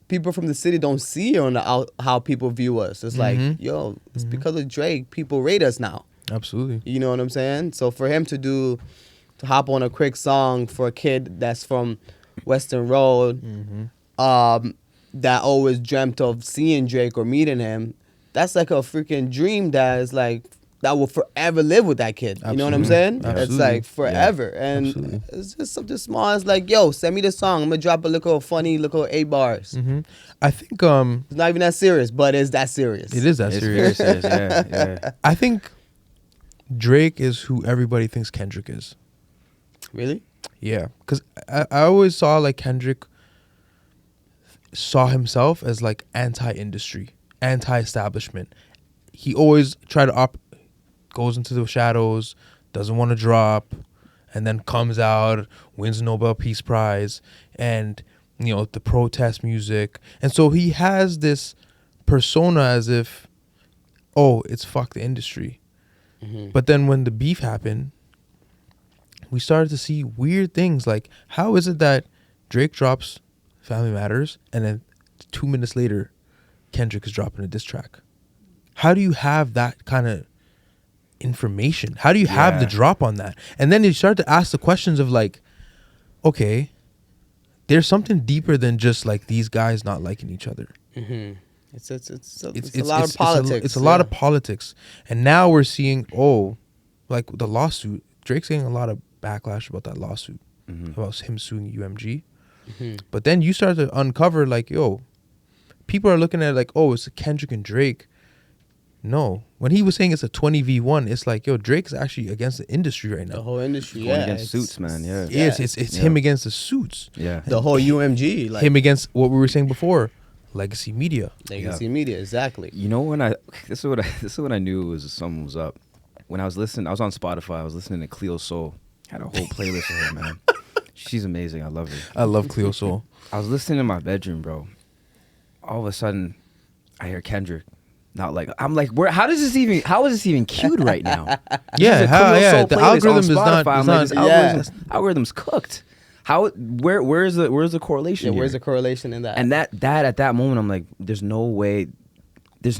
people from the city don't see on how people view us. It's like, yo, it's because of Drake, people rate us now. Absolutely. You know what I'm saying? So for him to hop on a quick song for a kid that's from Western Road, that always dreamt of seeing Drake or meeting him, that's like a freaking dream that is like, that will forever live with that kid. You know what I'm saying? Absolutely. It's like forever. Yeah. And it's just something small. It's like, yo, send me the song. I'm going to drop a little funny, little 8 bars. I think... it's not even that serious, but it's that serious. It is that serious. Yeah. I think Drake is who everybody thinks Kendrick is. Really? Yeah. Because I always saw like Kendrick saw himself as like anti-industry, anti-establishment. He always tried to goes into the shadows, doesn't want to drop, and then comes out, wins the Nobel Peace Prize, and the protest music. And so he has this persona as if, oh, it's fuck the industry. But then when the beef happened, we started to see weird things like, how is it that Drake drops Family Matters and then 2 minutes later Kendrick is dropping a diss track? How do you have that kind of information? How do you have the drop on that? And then you start to ask the questions of like, okay, there's something deeper than just like these guys not liking each other. It's a lot of politics. It's a lot of politics. And now we're seeing, like the lawsuit, Drake's getting a lot of backlash about that lawsuit, about him suing UMG. But then you start to uncover, like, yo, people are looking at it like, oh, it's Kendrick and Drake. No. When he was saying it's a 20v1, it's like, yo, Drake's actually against the industry right now. The whole industry, Going yeah. against suits, man. Yeah. Yes, it's him against the suits. Yeah. The whole UMG, like Him against what we were saying before, legacy media. legacy media, exactly. You know when this is when I knew something was up. When I was listening, I was on Spotify. I was listening to Cleo Soul. Had a whole playlist of her, man. She's amazing. I love her. I love Cleo Soul. I was listening in my bedroom, bro. All of a sudden, I hear Kendrick. Not like I'm like, where? How is this even queued right now? Yeah, the algorithm is not. This algorithm's cooked. How? Where's the correlation? Yeah, here? where's the correlation in that? And that at that moment, I'm like, there's no way this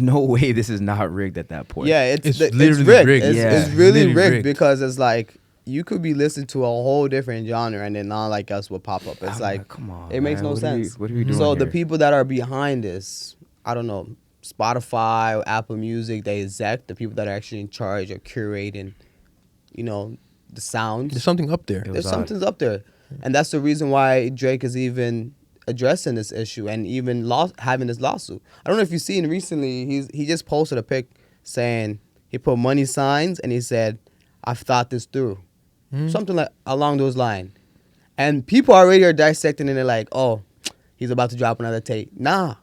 is not rigged at that point. Yeah, It's it's literally rigged. rigged. It's Yeah. really Literally rigged rigged. because it's like you could be listening to a whole different genre and then not like us will pop up. It's I'm like, come on, it makes man. no What are we- sense. what are we doing So the here? people that are behind this, I don't know, Spotify or Apple Music, they exec, the people that are actually in charge of curating, you know, the sounds. There's something up there. It was There's odd. something's up there. And that's the reason why Drake is even addressing this issue and even having this lawsuit. I don't know if you've seen recently, he just posted a pic saying he put money signs and he said, I've thought this through. Something like along those lines. And people already are dissecting and they're like, oh, he's about to drop another tape. Nah.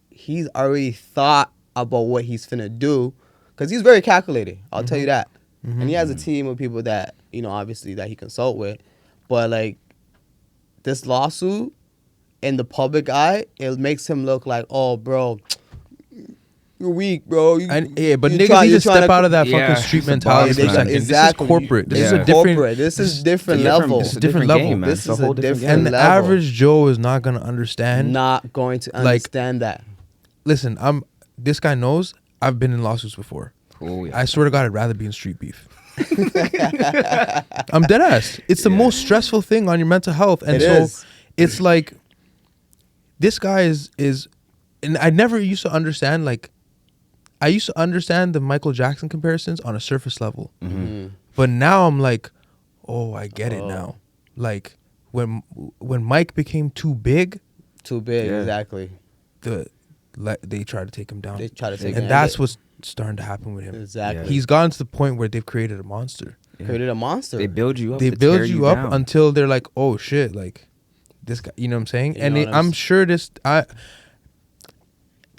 He's already thought about what he's finna do because he's very calculated. I'll tell you that. And he has a team of people that, you know, obviously that he consult with. But like this lawsuit in the public eye, it makes him look like, oh, bro, you're weak, bro. But you niggas try- need you're to trying step out of that Yeah, fucking street it's a mentality boss, for a man. second. Exactly. This is corporate. This This is Yeah. a different. corporate. This is different different- level. it's a different game, level. man. This It's a is a whole different different And game. the level. average Joe is not gonna understand. Not going to Like- understand that. Listen, this guy knows I've been in lawsuits before. Oh, yeah. I swear to God, I'd rather be in street beef. I'm dead ass. It's the most stressful thing on your mental health, and It so is. it's like this guy is, and I never used to understand. Like, I used to understand the Michael Jackson comparisons on a surface level, but now I'm like, oh, I get it now. Like when Mike became too big, Too big, Yeah. exactly. they tried to take him down. They try to take and him that's down. what's starting to happen with him. Exactly. Yeah. He's gotten to the point where they've created a monster. Created a monster. They build you up. They to build tear you up down. until they're like, oh shit, like this guy. You know what I'm saying? You And know what I'm I'm s- sure the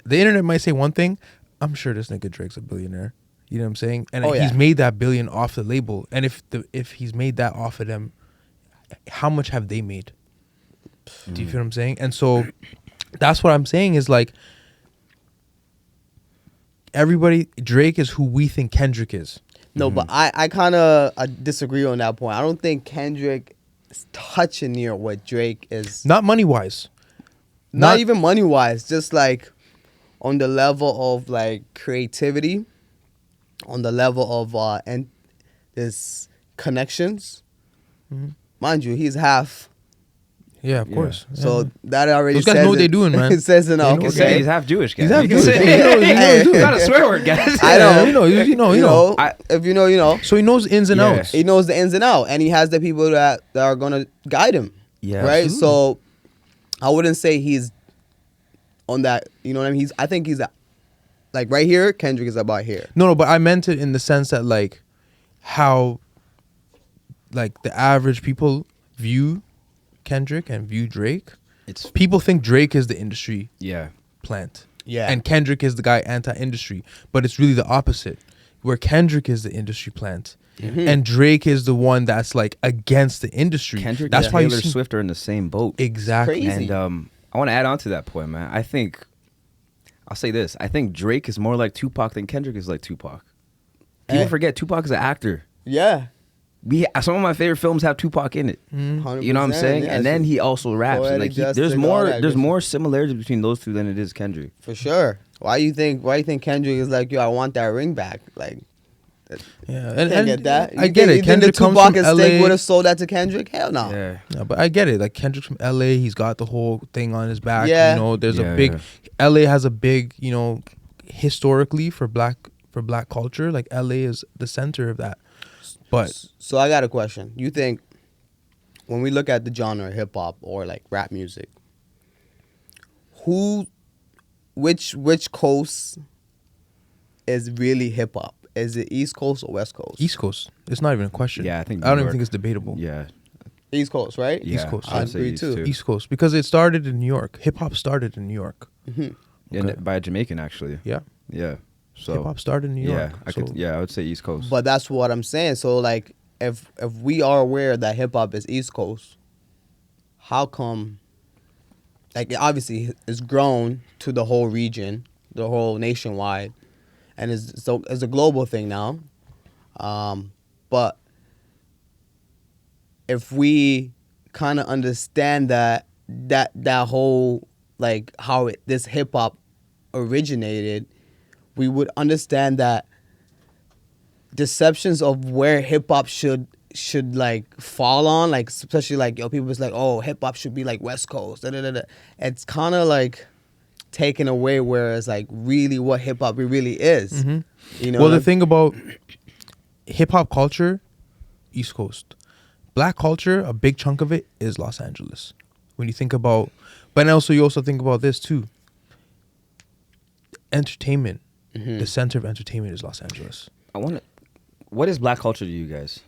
internet might say one thing. I'm sure this nigga Drake's a billionaire. You know what I'm saying? And Oh, he's yeah. made that billion off the label. And if he's made that off of them, how much have they made? Do you feel what I'm saying? And so that's what I'm saying is like everybody, Drake is who we think Kendrick is. No, but I kind of disagree on that point. I don't think Kendrick is touching near what Drake is. Not money wise. Not even money wise, just like on the level of like creativity, on the level of and this connections. Mind you, he's half. Yeah, of Yeah. course. So Yeah. that already Those guys says know what it- they doing, man. It says it They all. know You what can say Okay. he's half Jewish, guys. He's half You can Jewish. say- He knows what he's doing. Not a swear word, guys. I know. You know. You know, if you know, you know. So he knows ins and Yeah. outs. He knows the ins and outs, and he has the people that are gonna guide him. Yeah, Right. absolutely. So I wouldn't say he's on that. You know what I mean? I think he's like right here. Kendrick is about here. No, but I meant it in the sense that like how like the average people view Kendrick and view Drake. It's People think Drake is the industry yeah. plant. Yeah. And Kendrick is the guy anti-industry. But it's really the opposite. Where Kendrick is the industry plant. And Drake is the one that's like against the industry. Kendrick That's and why you Taylor see Swift are in the same boat. exactly. Crazy. And I want to add on to that point, man. I think I'll say this. I think Drake is more like Tupac than Kendrick is like Tupac. People Eh. forget Tupac is an actor. Yeah. Some of my favorite films have Tupac in it. 100%, You know what I'm saying? yeah, and then he also raps. And poetic like justice, there's all more that there's good more similarities between those two than it is Kendrick. For sure. Why you think Kendrick is like, yo, I want that ring back? Like, Yeah. I can't get that. I get it. You think Kendrick the comes Tupac from and Sting LA. would have sold that to Kendrick? Hell no. Yeah. No, but I get it. Like Kendrick's from LA, he's got the whole thing on his back. Yeah. You know, there's Yeah, a big LA has a big, you know, historically for black for black culture. Like LA is the center of that. But So I got a question. You think when we look at the genre hip hop or like rap music, which coast is really hip hop? Is it East Coast or West Coast? East Coast, it's not even a question. Yeah, I think I don't New even York. think it's debatable. Yeah. East Coast, right? Yeah, East Coast. I would I say agree East too. East Coast, because it started in New York. Hip hop started in New York. Yeah, Okay. by a Jamaican actually. Yeah, Yeah. So hip hop started in New York. Yeah, I would say East Coast. But that's what I'm saying. So like, if we are aware that hip hop is East Coast, how come? Like, obviously, it's grown to the whole region, the whole nationwide, and it's a global thing now. But if we kind of understand that whole, like, how this hip hop originated, we would understand that deceptions of where hip hop should like fall on, like, especially like, yo, people was like, oh, hip hop should be like West Coast. Da, da, da, da. It's kind of like taken away, whereas like really what hip hop really is. Mhm. You know. Well, the thing about hip hop culture, East Coast, black culture, a big chunk of it is Los Angeles. When you think about, but also you also think about this too. Entertainment, the center of entertainment is Los Angeles. What is black culture to you guys?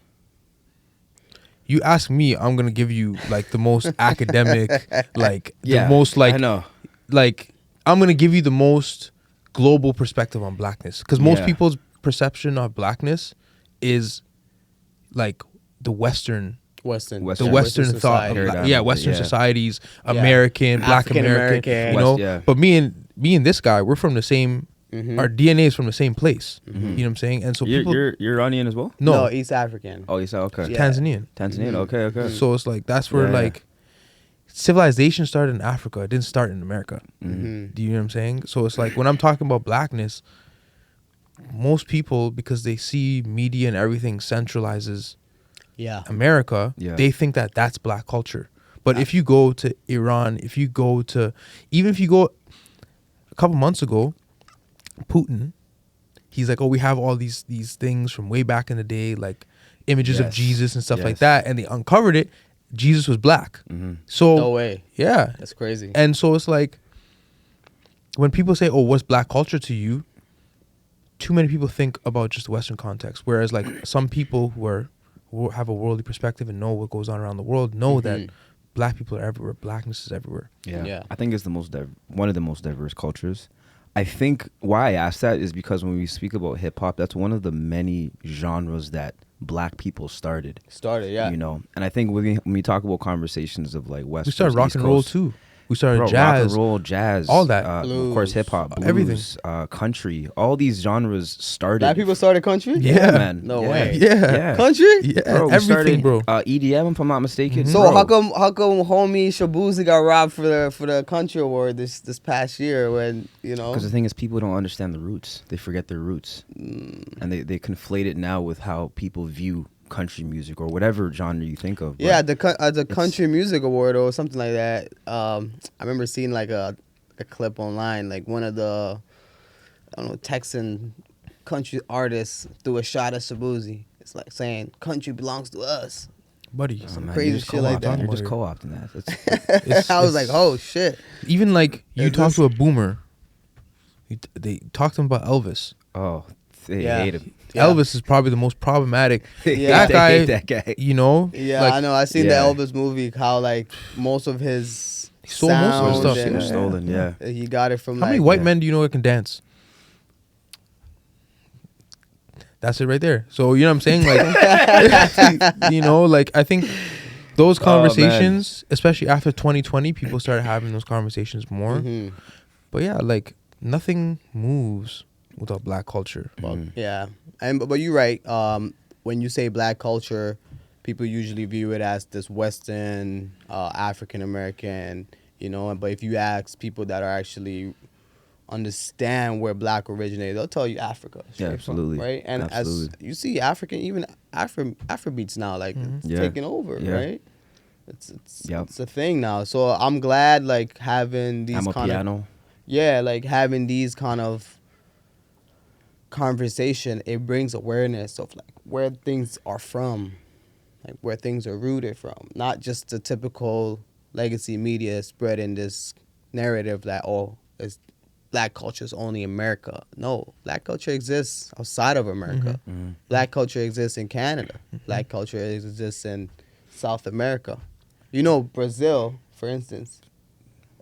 You ask me, I'm gonna give you like the most academic, like Yeah, the most like I know. like I'm gonna give you the most global perspective on blackness, because most Yeah. people's perception of blackness is like the Western Western thought society. of Paradigm, Western yeah. societies, American, black African American, American. you know. Yeah. But me and this guy, we're from the same. Our DNA is from the same place. You know what I'm saying? And so people, You're Iranian as well? no, East African. Oh, you said okay. Yeah. Tanzanian. Tanzania. Okay, okay. So it's like that's where Yeah. like civilization started in Africa. It didn't start in America. Mm-hmm. Do you know what I'm saying? So it's like when I'm talking about blackness, most people, because they see media and everything centralizes Yeah. America, Yeah. they think that that's black culture. But if you go to Iran, if you go a couple months ago, Putin, he's like, oh, we have all these things from way back in the day, like images of Yes. Jesus and stuff like Yes. that, and they uncovered it. Jesus was black. So No way. yeah, That's crazy. and so it's like when people say, oh, what's black culture to you? Too many people think about just Western context, whereas like some people who have a worldly perspective and know what goes on around the world know that black people are everywhere. Blackness is everywhere. Yeah. Yeah. I think it's the most one of the most diverse cultures. I think why I asked that is because when we speak about hip hop, that's one of the many genres that black people started. Yeah. You know, and I think when we talk about conversations of like West We started Coast, rock East and roll Coast, too. We started bro, rock jazz. and roll, jazz, all that. of course, hip hop, blues, everything. country. All these genres started. Black people started country? Yeah. man. No Yeah. way. Yeah. Country? Yeah, Bro, we everything, started, bro. EDM, if I'm not mistaken. So bro. how come homie Shabuzi got robbed for the country award this past year when, you know? Because the thing is, people don't understand the roots. They forget their roots, and they conflate it now with how people view country music or whatever genre you think of. Yeah, but the country music award or something like that. I remember seeing like a clip online, like one of the, I don't know, Texan country artists threw a shot at Shabuzi. It's like saying country belongs to us. Buddy. Oh, man, crazy you're just shit like that. You're just About co-opting that. That's, I was like, oh shit. Even like you Is talk this- to a boomer, they talk to him about Elvis. oh, they Yeah. hate him. Yeah. Elvis is probably the most problematic. Yeah. That guy, They hate that guy. you know. Yeah, like, I know. I seen Yeah. the Elvis movie. How like most of his He stole most of his sound stuff. It and- was stolen. Yeah. He got it from How like many white yeah. men do you know that can dance? That's it right there. So you know what I'm saying, like, you know, like I think those conversations, especially after 2020, people started having those conversations more. Mhm. But yeah, like nothing moves without black culture. Yeah, and but you're right. When you say black culture, people usually view it as this Western, African American, you know. But if you ask people that are actually understand where black originated, they'll tell you Africa. Yeah, straight from, absolutely. right? And Absolutely. as you see, African, even Afrobeats now, like it's Yeah. taking over, Yeah. right? It's Yep. it's a thing now. So I'm glad like having these I'm a kind of piano. like having these kind of conversation, it brings awareness of like where things are from, like where things are rooted from, not just the typical legacy media spreading this narrative that it's black culture is only America. No, black culture exists outside of America. Black culture exists in Canada. Black culture exists in South America. You know, Brazil, for instance,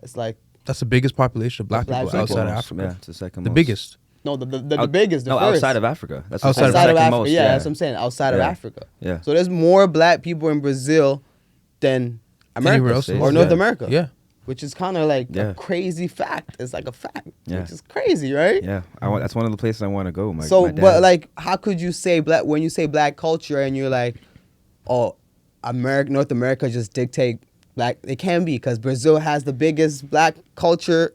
it's like That's the biggest population of black Black people outside of Most, Africa. Yeah, it's the second The most. biggest. no the biggest, the No, first. outside of Africa. That's Outside of the Outside of second Africa, most, yeah, that's what I'm saying. Outside of Yeah. Africa. Yeah. So there's more black people in Brazil than America Anywhere else in the or world. North Yeah. America. Yeah. Which is kind of like Yeah. a crazy fact. It's like a fact, Yeah. which is crazy, right? Yeah, that's one of the places I want to go. My So, my dad. but like, how could you say black when you say black culture and you're like, oh, North America just dictate black? It can be because Brazil has the biggest black culture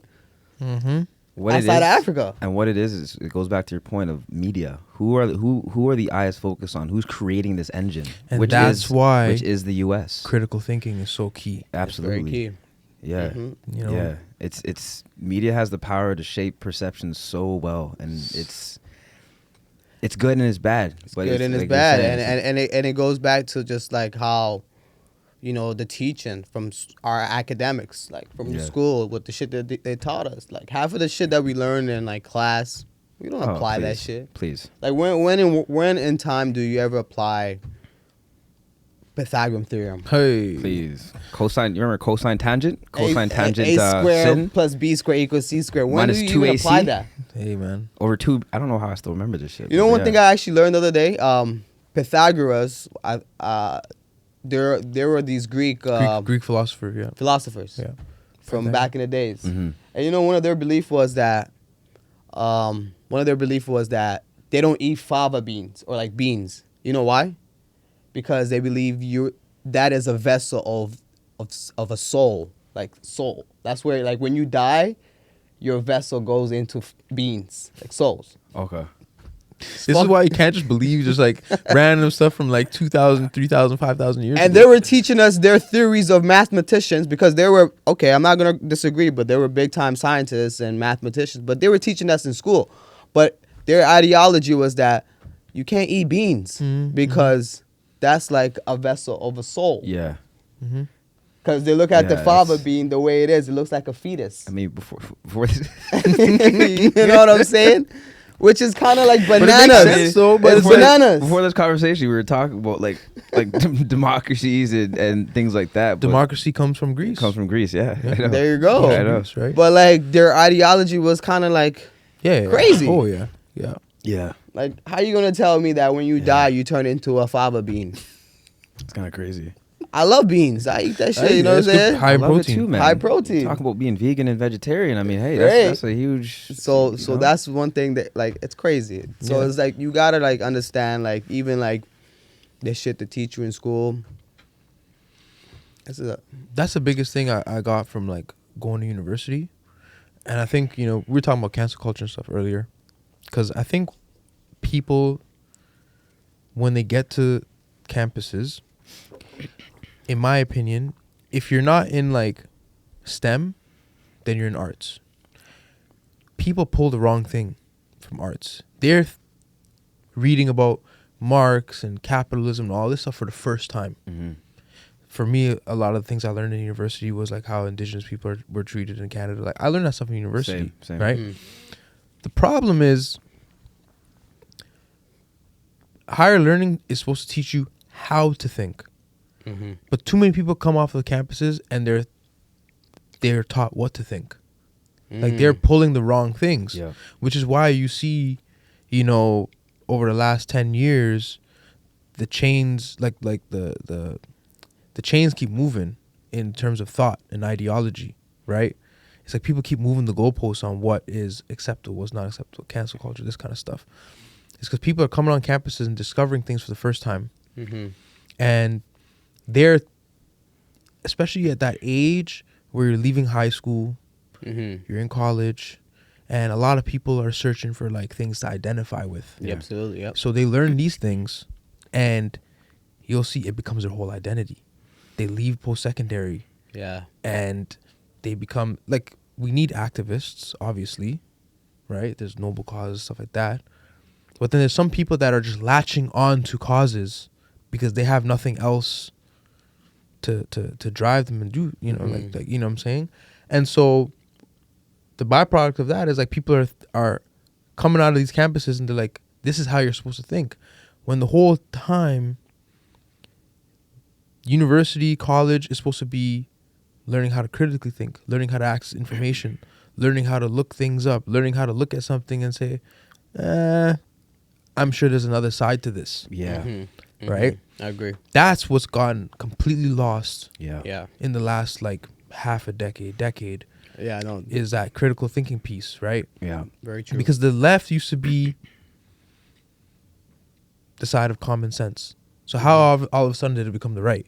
What it outside of is- Africa. And what it is it goes back to your point of media. Who are the eyes focused on? Who's creating this engine? And which that's is, why which is the U.S. critical thinking is so key. Absolutely. Very key. Yeah. Mhm. You know? Yeah. It's media has the power to shape perception so well, and it's good and it's bad. It's good and it's bad, and it goes back to just like how, you know, the teaching from our academics, like from Yeah. school, with the shit that they taught us. Like half of the shit that we learned in like class, we don't apply that shit. Please. Like when in time do you ever apply Pythagorean theorem? Hey. Please. Cosine. You remember cosine tangent? Cosine tangent. A squared sin plus b squared equals c squared. When minus do you even 2ac? apply that? Hey, man. over 2. I don't know how I still remember this shit. You know but one yeah. thing I actually learned the other day? Pythagoras, there were these Greek, Greek philosopher, yeah. philosophers Yeah. from Pythagoras. back in the days. Mhm. And you know one of their belief was that they don't eat fava beans or like beans. You know why? Because they believe that is a vessel of a soul, like soul. That's where like when you die, your vessel goes into beans, like souls. Okay. This is why you can't just believe just like random stuff from like 2,000, 3,000, 5,000 years And ago. they were teaching us their theories of mathematicians because they were, okay, I'm not going to disagree, but they were big time scientists and mathematicians, but they were teaching us in school. But their ideology was that you can't eat beans because that's like a vessel of a soul. Yeah. Because they look at the Yeah, fava it's- bean the way it is, it looks like a fetus. I mean, before this, You know what I'm saying? Which is kind of like it makes bananas. sense, though, but It's it's like- bananas. before this conversation, we were talking about like democracies and things like that. but Democracy comes from Greece. it comes from Greece. Yeah. I know. There you go. I know. Greece, right? But like their ideology was kind of like, yeah. crazy. Oh, yeah. Yeah. Yeah. like, how you gonna tell me that when you die you turn into a fava bean? It's kind of crazy. I love beans. I eat that shit. Hey, You know what I'm it's good. saying? High I love protein. It too, man. High protein. Talk about being vegan and vegetarian. I mean, hey, Right. that's a huge. So you so know? that's one thing that like it's crazy. So Yeah. it's like you gotta like understand like even like the shit they teach you in school. That's the biggest thing I got from like going to university. And I think, you know, we were talking about cancel culture and stuff earlier. Because I think people, when they get to campuses, in my opinion, if you're not in like STEM, then you're in arts. People pull the wrong thing from arts. They're reading about Marx and capitalism and all this stuff for the first time. Mhm. For me, a lot of the things I learned in university was like how indigenous people were treated in Canada. Like I learned that stuff in university, Same. right? Mm. The problem is higher learning is supposed to teach you how to think. Mm-hmm. But too many people come off of the campuses and they're taught what to think. Like they're pulling the wrong things. Yeah. Which is why you see, you know, over the last 10 years, the chains like the chains keep moving in terms of thought and ideology, right? It's like people keep moving the goalposts on what is acceptable, what's not acceptable, cancel culture, this kind of stuff. It's because people are coming on campuses and discovering things for the first time. Mm-hmm. And they're, especially at that age where you're leaving high school, Mm-hmm. you're in college, and a lot of people are searching for like things to identify with. Yeah. Absolutely. Yep. So they learn these things, and you'll see it becomes their whole identity. They leave post-secondary, Yeah. and they become like, we need activists, obviously, right? There's noble causes, stuff like that. But then there's some people that are just latching on to causes because they have nothing else to drive them and do, you know, like you know what I'm saying? And so the byproduct of that is like people are coming out of these campuses and they're like, this is how you're supposed to think. When the whole time university, college is supposed to be learning how to critically think, learning how to access information, learning how to look things up, learning how to look at something and say, I'm sure there's another side to this. Yeah. Right? I agree. That's what's gotten completely lost Yeah. in the last like half a decade. Yeah, I know. Is that critical thinking piece, right? Yeah. Very true. Because the left used to be the side of common sense. So how all of a sudden did it become the right?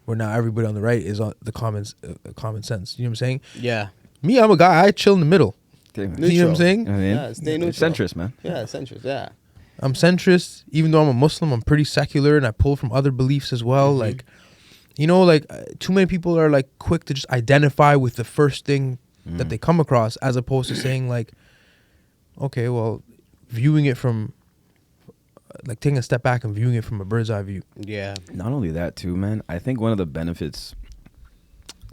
Where now everybody on the right is on the common sense. You know what I'm saying? Yeah. Me, I'm a guy. I chill in the middle. Neutral. You know what I'm saying? You know what I mean? Yeah, stay neutral. Centrist, man. Yeah, centrist. Yeah. I'm centrist. Even though I'm a Muslim, I'm pretty secular, and I pull from other beliefs as well. Like, you know, like too many people are like quick to just identify with the first thing that they come across, as opposed to saying like, okay, well, viewing it from like taking a step back and viewing it from a bird's eye view. Yeah. Not only that, too, man. I think one of the benefits,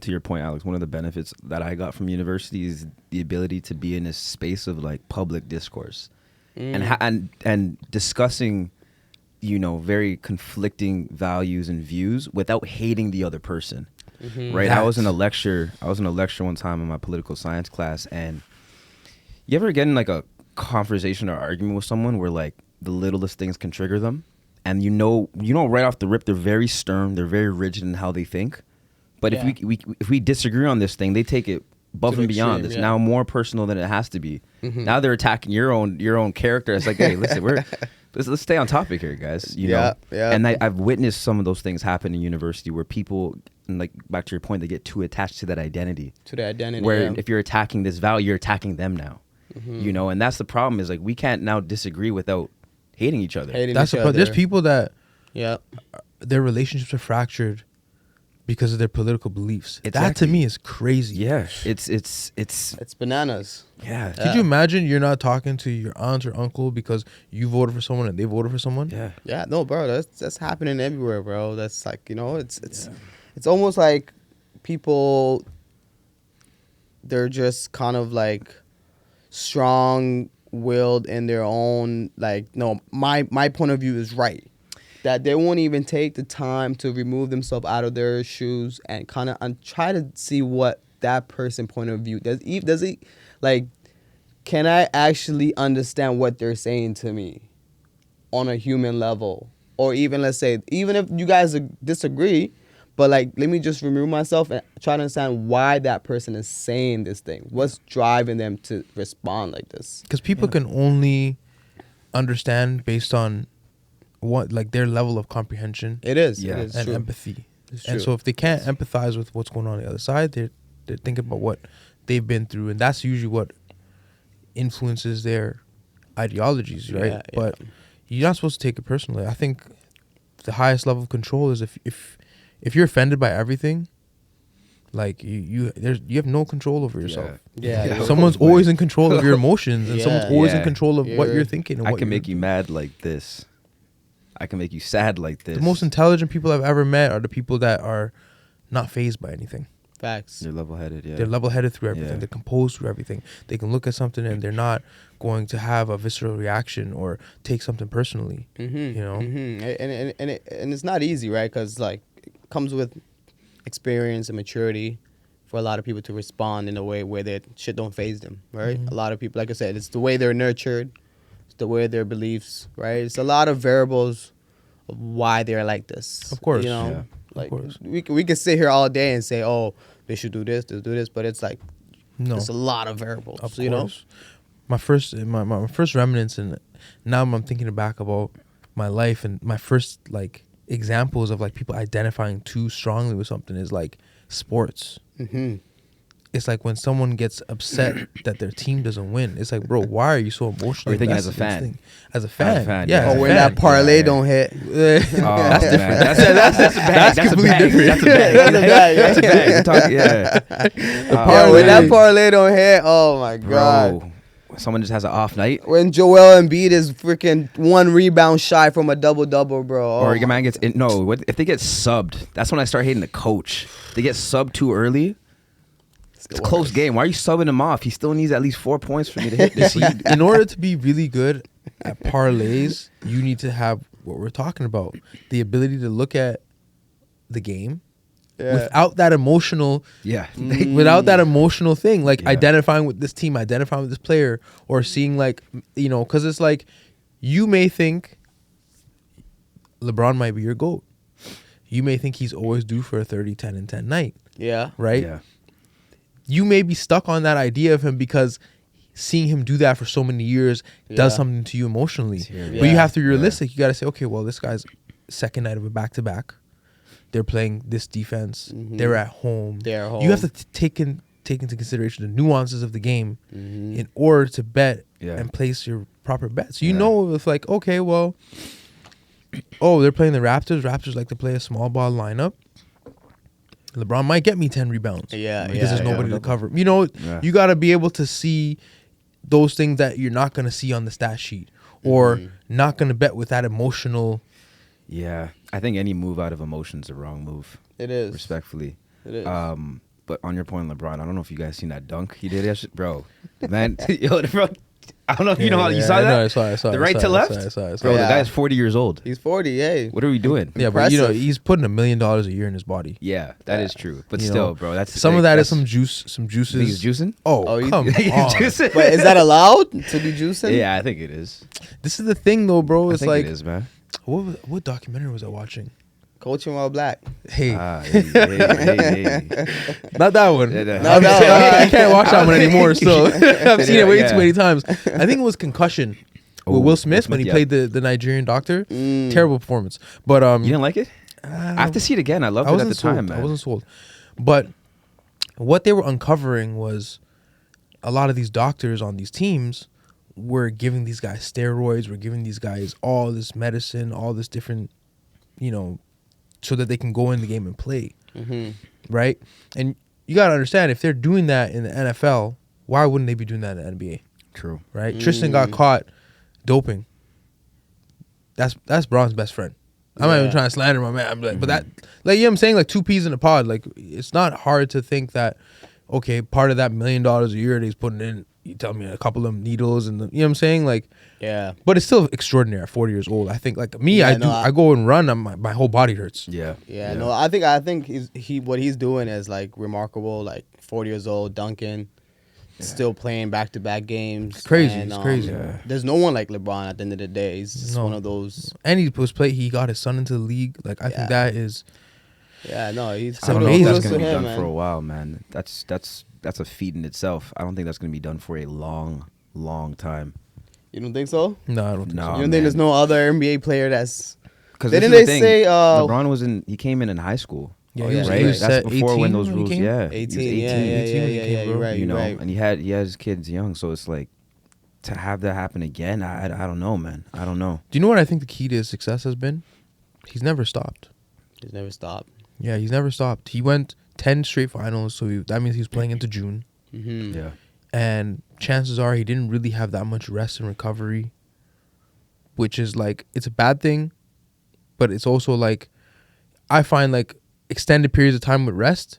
to your point, Alex, one of the benefits that I got from university is the ability to be in a space of like public discourse and discussing, you know, very conflicting values and views without hating the other person. Right? I was in a lecture one time in my political science class, and you ever get in like a conversation or argument with someone where like the littlest things can trigger them, and you know right off the rip they're very stern, they're very rigid in how they think, but if we disagree on this thing, they take it above and beyond. Extreme, it's now more personal than it has to be. Now they're attacking your own character. It's like, hey, listen, let's stay on topic here, guys. You know? And I've witnessed some of those things happen in university where people, and like back to your point, they get too attached to that identity. Where if you're attacking this value, you're attacking them now. You know, and that's the problem, is like we can't now disagree without hating each other. There's people that their relationships are fractured because of their political beliefs. Exactly. That to me is crazy. Yeah, it's bananas. Yeah. Could you imagine you're not talking to your aunt or uncle because you voted for someone and they voted for someone? Yeah, no, bro, that's happening everywhere, bro. That's like, you know, it's almost like people, they're just kind of like strong-willed in their own, like, no, my point of view is right. That they won't even take the time to remove themselves out of their shoes and kind of try to see what that person point of view does. He like, can I actually understand what they're saying to me on a human level? Or even, let's say, even if you guys disagree, but like, let me just remove myself and try to understand why that person is saying this thing. What's driving them to respond like this? Because people can only understand based on what, like, their level of comprehension. It is. Yeah. It is and true. empathy. It's And true. so if they can't empathize with what's going on the other side, they're thinking about what they've been through, and that's usually what influences their ideologies, right? Yeah, But you're not supposed to take it personally. I think the highest level of control is if you're offended by everything, like you have no control over yourself. Yeah. Someone's always in control of your emotions, and someone's always in Yeah. control of what You're- you're thinking. And I what can you're- make you mad like this. I can make you sad like this. The most intelligent people I've ever met are the people that are not fazed by anything. Facts. They're level-headed, yeah. They're level-headed through everything. Yeah. They're composed through everything. They can look at something and they're not going to have a visceral reaction or take something personally. You know, And it's not easy, right? Because like, it comes with experience and maturity for a lot of people to respond in a way where that shit don't faze them, right? A lot of people, like I said, it's the way they're nurtured, it's the way their beliefs, right? It's a lot of variables of why they're like this. Of course. you know, Yeah. like course. we can sit here all day and say, oh, they should do this, but it's like, no, it's a lot of variables. of you know, course. My first remnants, and now I'm thinking back about my life, and my first like examples of like people identifying too strongly with something is like sports. It's like when someone gets upset that their team doesn't win. It's like, bro, why are you so emotional? Or you thinking That's as a the fan. thing. As a fan, yeah. as or a when fan. that parlay Yeah. don't hit. That's different. That's a bag. That's completely different. That's a bag. That's a bag, That's a bag. We're talking, yeah. When that parlay don't hit, oh my god. Bro, someone just has an off night. When Joel Embiid is freaking 1 rebound shy from a double-double, bro. Or your man gets if they get subbed, that's when I start hating the coach. They get subbed too early. It's a close game. Why are you subbing him off? He still needs at least 4 points for me to hit this. In order to be really good at parlays, you need to have what we're talking about: the ability to look at the game without that emotional, without that emotional thing, like identifying with this team, identifying with this player, or seeing like because it's like you may think LeBron might be your GOAT. You may think he's always due for a 30, 10, and 10 night. Yeah. Right? Yeah. You may be stuck on that idea of him because seeing him do that for so many years does something to you emotionally. But you have to be realistic. You got to say, okay, well, this guy's second night of a back-to-back. They're playing this defense. They're at home. They're at home. You have to take into consideration the nuances of the game in order to bet and place your proper bets. So you know if like, okay, well, they're playing the Raptors. Raptors like to play a small ball lineup. LeBron might get me 10 rebounds. Because there's nobody to cover. You got to be able to see those things that you're not going to see on the stat sheet or not going to bet with that emotional. Yeah. I think any move out of emotion is a wrong move. It is. Respectfully. It is. But on your point, LeBron, I don't know if you guys seen that dunk he did yesterday. Bro, man, bro, I don't know if you know how you saw that. No, I saw the right to left? Bro, the guy's 40 years old. He's 40, hey. What are we doing? Yeah, but he's putting $1 million a year in his body. Yeah, that is true. But still, bro, that's some of that is some juices. Think he's juicing? Oh, come on. Juicing? But is that allowed to be juicing? Yeah, I think it is. This is the thing, though, bro. I It's think like it is, man. what documentary was I watching? Coaching while black. Hey, Hey. not that one. No, I can't watch that one anymore. Still, I've seen it way too many times. I think it was Concussion with Will Smith when he played the Nigerian doctor. Terrible performance. But You didn't like it? I have to see it again. I loved it at the time, man. I wasn't sold. But what they were uncovering was a lot of these doctors on these teams were giving these guys steroids, were giving these guys all this medicine, all this different, so that they can go in the game and play. Right? And you got to understand, if they're doing that in the NFL, why wouldn't they be doing that in the NBA? True. Right? Tristan got caught doping. That's Braun's best friend. I'm not even trying to slander my man. I'm like, but that, like, I'm saying, like, 2 peas in a pod. Like, it's not hard to think that, okay, part of that $1 million a year that he's putting in, you tell me a couple of needles and you know what I'm saying? Like, but it's still extraordinary at 40 years old. I think, like me, I go and run, and my whole body hurts. No, I think what he's doing is like remarkable. Like 40 years old, dunking, still playing back-to-back games. It's crazy. And, it's crazy. There's no one like LeBron at the end of the day. He's just one of those. And he got his son into the league. Like, I think that is. Yeah, no, he's. I don't know if that's going to be done man. for a while, man. That's a feat in itself. I don't think that's going to be done for a long, long time. You don't think so? No, I don't think so. You don't think there's no other NBA player that's? Because didn't they say LeBron was he came in high school. Yeah, right. That's before 18 when those when he rules. came? Yeah, 18. Yeah, You're right. And he had his kids young, so it's like to have that happen again. I don't know, man. I don't know. Do you know what I think the key to his success has been? He's never stopped. He's never stopped. Yeah, he's never stopped. He went 10 straight finals, so that means he's playing into June. Yeah. And chances are he didn't really have that much rest and recovery, which is like, it's a bad thing, but it's also like, I find like extended periods of time with rest,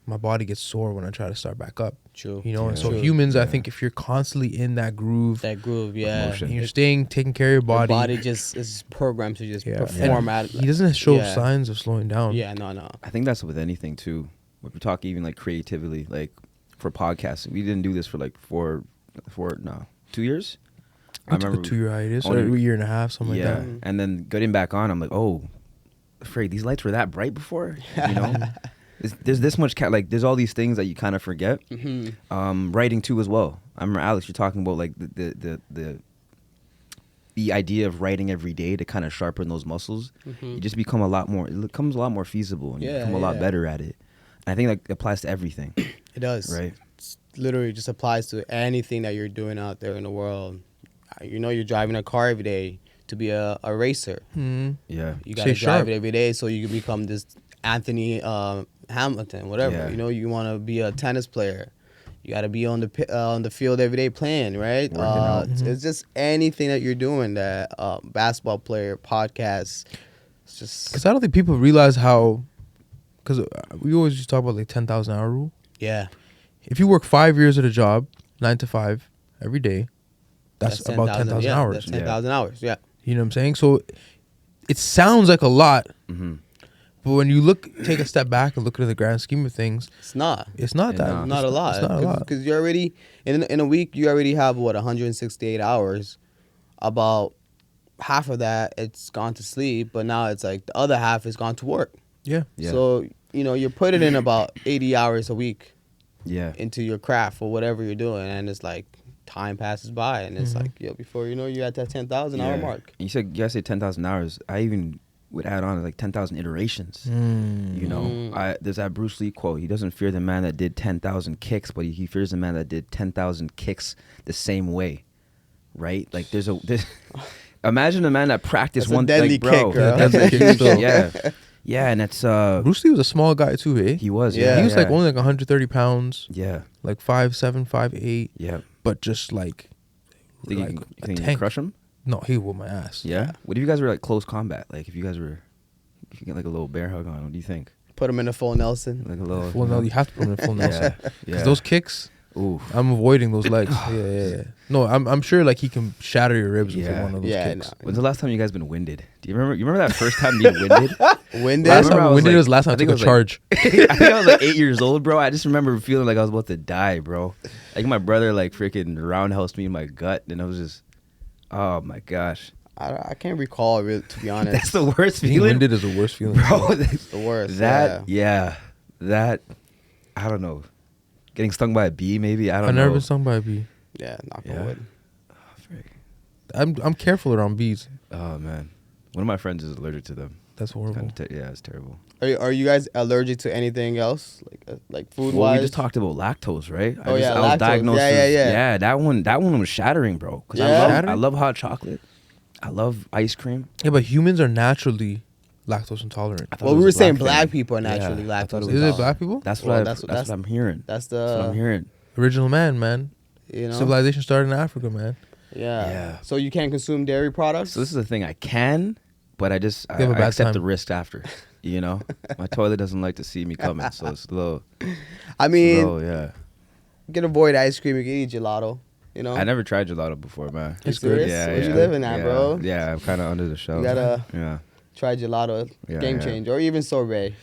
my body gets sore when I try to start back up. True. And so humans, I think if you're constantly in that groove, and you're taking care of your body. Your body just is programmed to just perform at it. He doesn't show signs of slowing down. Yeah, no. I think that's with anything too. When we talk even like creatively, like for podcasting, we didn't do this for like 2 years. I remember a 2-year hiatus, or a year and a half, something like that. And then getting back on, I'm like, afraid these lights were that bright before. There's this much there's all these things that you kind of forget. Writing too as well. I remember, Alex, you're talking about like the idea of writing every day to kind of sharpen those muscles. You just become it becomes a lot more feasible, and you become a lot better at it. And I think that applies to everything. It does. Right. It's literally just applies to anything that you're doing out there in the world. You're driving a car every day to be a racer. Yeah. You got to drive it every day so you can become this Anthony Hamilton, whatever. Yeah. You want to be a tennis player. You got to be on the field every day playing, right? Working out. It's just anything that you're doing. That basketball player, podcast. It's just Because I don't think people realize how. Because we always just talk about like 10,000 hour rule. yeah. If you work 5 years at a job, 9 to 5 every day, that's about 10,000 yeah, hours. That's 10,000 hours. Yeah. You know what I'm saying? So it sounds like a lot, Mm-hmm. but when you take a step back and look into the grand scheme of things, It's not. it's not Yeah, that. no. Not a lot. It's not a lot. Because you already in a week you already have 168 hours. About half of that it's gone to sleep, but now it's like the other half is gone to work. Yeah. Yeah. So you're putting in about 80 hours a week Yeah. into your craft or whatever you're doing, and it's like time passes by, and it's like before you know you're at that 10,000 hour mark. You guys say 10,000 hours. I even would add on like 10,000 iterations. You know, there's that Bruce Lee quote. He doesn't fear the man that did 10,000 kicks, but he fears the man that did 10,000 kicks the same way. Right? Like there's imagine a man that practiced That's a one deadly like, bro. kick, girl. That's a Kick huge, still. yeah. Yeah, and that's Bruce Lee was a small guy too, eh? he was. Yeah. He was like only like 130 pounds, Yeah. like 5'7", 5'8", Yeah. but just like, Think like you a can tank. crush him? No, he whooped my ass. Yeah. What if you guys were like close combat? Like if you guys were, if you get like a little bear hug on, what do you think? Put him in a full Nelson. Like a little. Full Nelson, you have to put him in full Nelson. Yeah. Because those kicks, Ooh. I'm avoiding those legs. Yeah. No, I'm sure like he can shatter your ribs with Yeah. one of those Yeah, kicks. no. When's the last time you guys been winded? Do you remember? You remember that first time being winded? Winded. I Last remember I time was when did like- it was last time I I think took a it was charge? I think I was like 8 years old, bro. I just remember feeling like I was about to die, bro. Like my brother like freaking roundhoused me in my gut, and I was just, oh my gosh, I can't recall really, to be honest. that's the worst Being feeling, winded is the worst feeling. bro. the worst. That I don't know. Getting stung by a bee, maybe I don't I've know. never been stung by a bee. Yeah, knock Yeah. on wood. I'm careful around bees. Oh man, one of my friends is allergic to them. That's horrible. Yeah, it's terrible. Are you guys allergic to anything else, like food Well, wise? we just talked about lactose, right? Oh, yeah, I was lactose. diagnosed. Yeah, with, yeah. That one was shattering, bro. Because Yeah? I love hot chocolate. I love ice cream. Yeah, but humans are naturally lactose intolerant. I thought Well, it we was were a saying thing. black people are Yeah, naturally I thought lactose. it Is was- it black people? That's Well, what that's what I'm hearing. That's That's what I'm hearing. Original man. you know. Civilization started in Africa, man. Yeah. Yeah. So you can't consume dairy products. So this is the thing. I can, but I You have a I bad accept time. the risk after. You know, my toilet doesn't like to see me coming, so it's a little. I mean, slow, yeah. you can avoid ice cream. You can eat gelato. You know. I never tried gelato before, man. You It's good. serious? Yeah, Where yeah. you living at, yeah. bro? Yeah, I'm kind of under the shelf. gotta- Yeah. Try gelato. Yeah, Game yeah. changer, or even sorbet.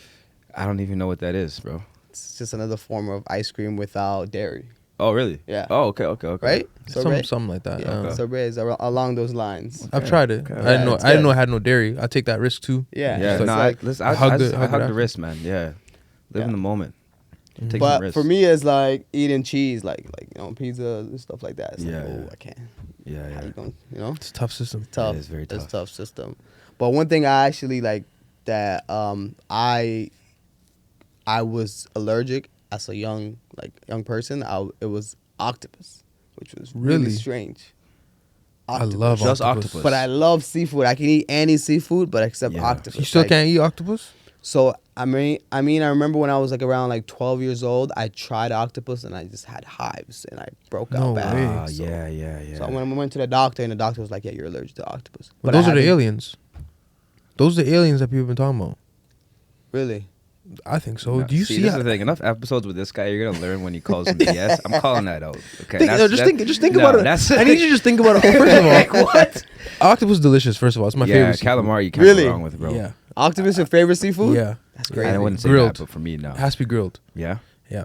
I don't even know what that is, bro. It's just another form of ice cream without dairy. Oh, really? Yeah. Oh, okay. Right? Sorbet. Something like that. Yeah, Okay. sorbet is along those lines. I've tried it. Okay. I didn't know. it's I didn't good. know it had no dairy. I take that risk too. Yeah. Yeah, so no, it's like, listen, I I hug hug the- the, hug it after. wrist, man. Yeah, live in Yeah. the moment. Take some but risks. for me, it's like eating cheese, like pizza and stuff like that. It's Yeah, like, yeah. I can't. yeah, How yeah. you gonna, It's a tough system. tough. is very It's a tough. tough system. But one thing I actually like that I was allergic as a young person. It was octopus, which was really Really? strange. I love Just octopus. octopus. But I love seafood. I can eat any seafood, but except Yeah. octopus. You still Like, can't eat octopus? So I remember when I was like around like 12 years old, I tried octopus and I just had hives and I broke No out bad. way. Ah, So- yeah, yeah, yeah. So when I went to the doctor, and the doctor was like, "Yeah, you're allergic to octopus." But I those are the haven't- aliens. Those are the aliens that people have been talking about. Really? I think so. No, Do you see? see? This how- is the thing. Enough episodes with this guy. You're gonna learn when he calls him BS. I'm calling that out. Okay. Just think no, about it. that's- I need you to just think about it. First of all, Like, what? octopus is delicious. First of all, it's my Yeah, favorite. seafood. calamari. You can't Really? go wrong with, bro. Yeah, Octopus your favorite seafood? yeah. That's I crazy. wouldn't say Grilled. that, but for me, no. It has to be grilled. Yeah. Yeah,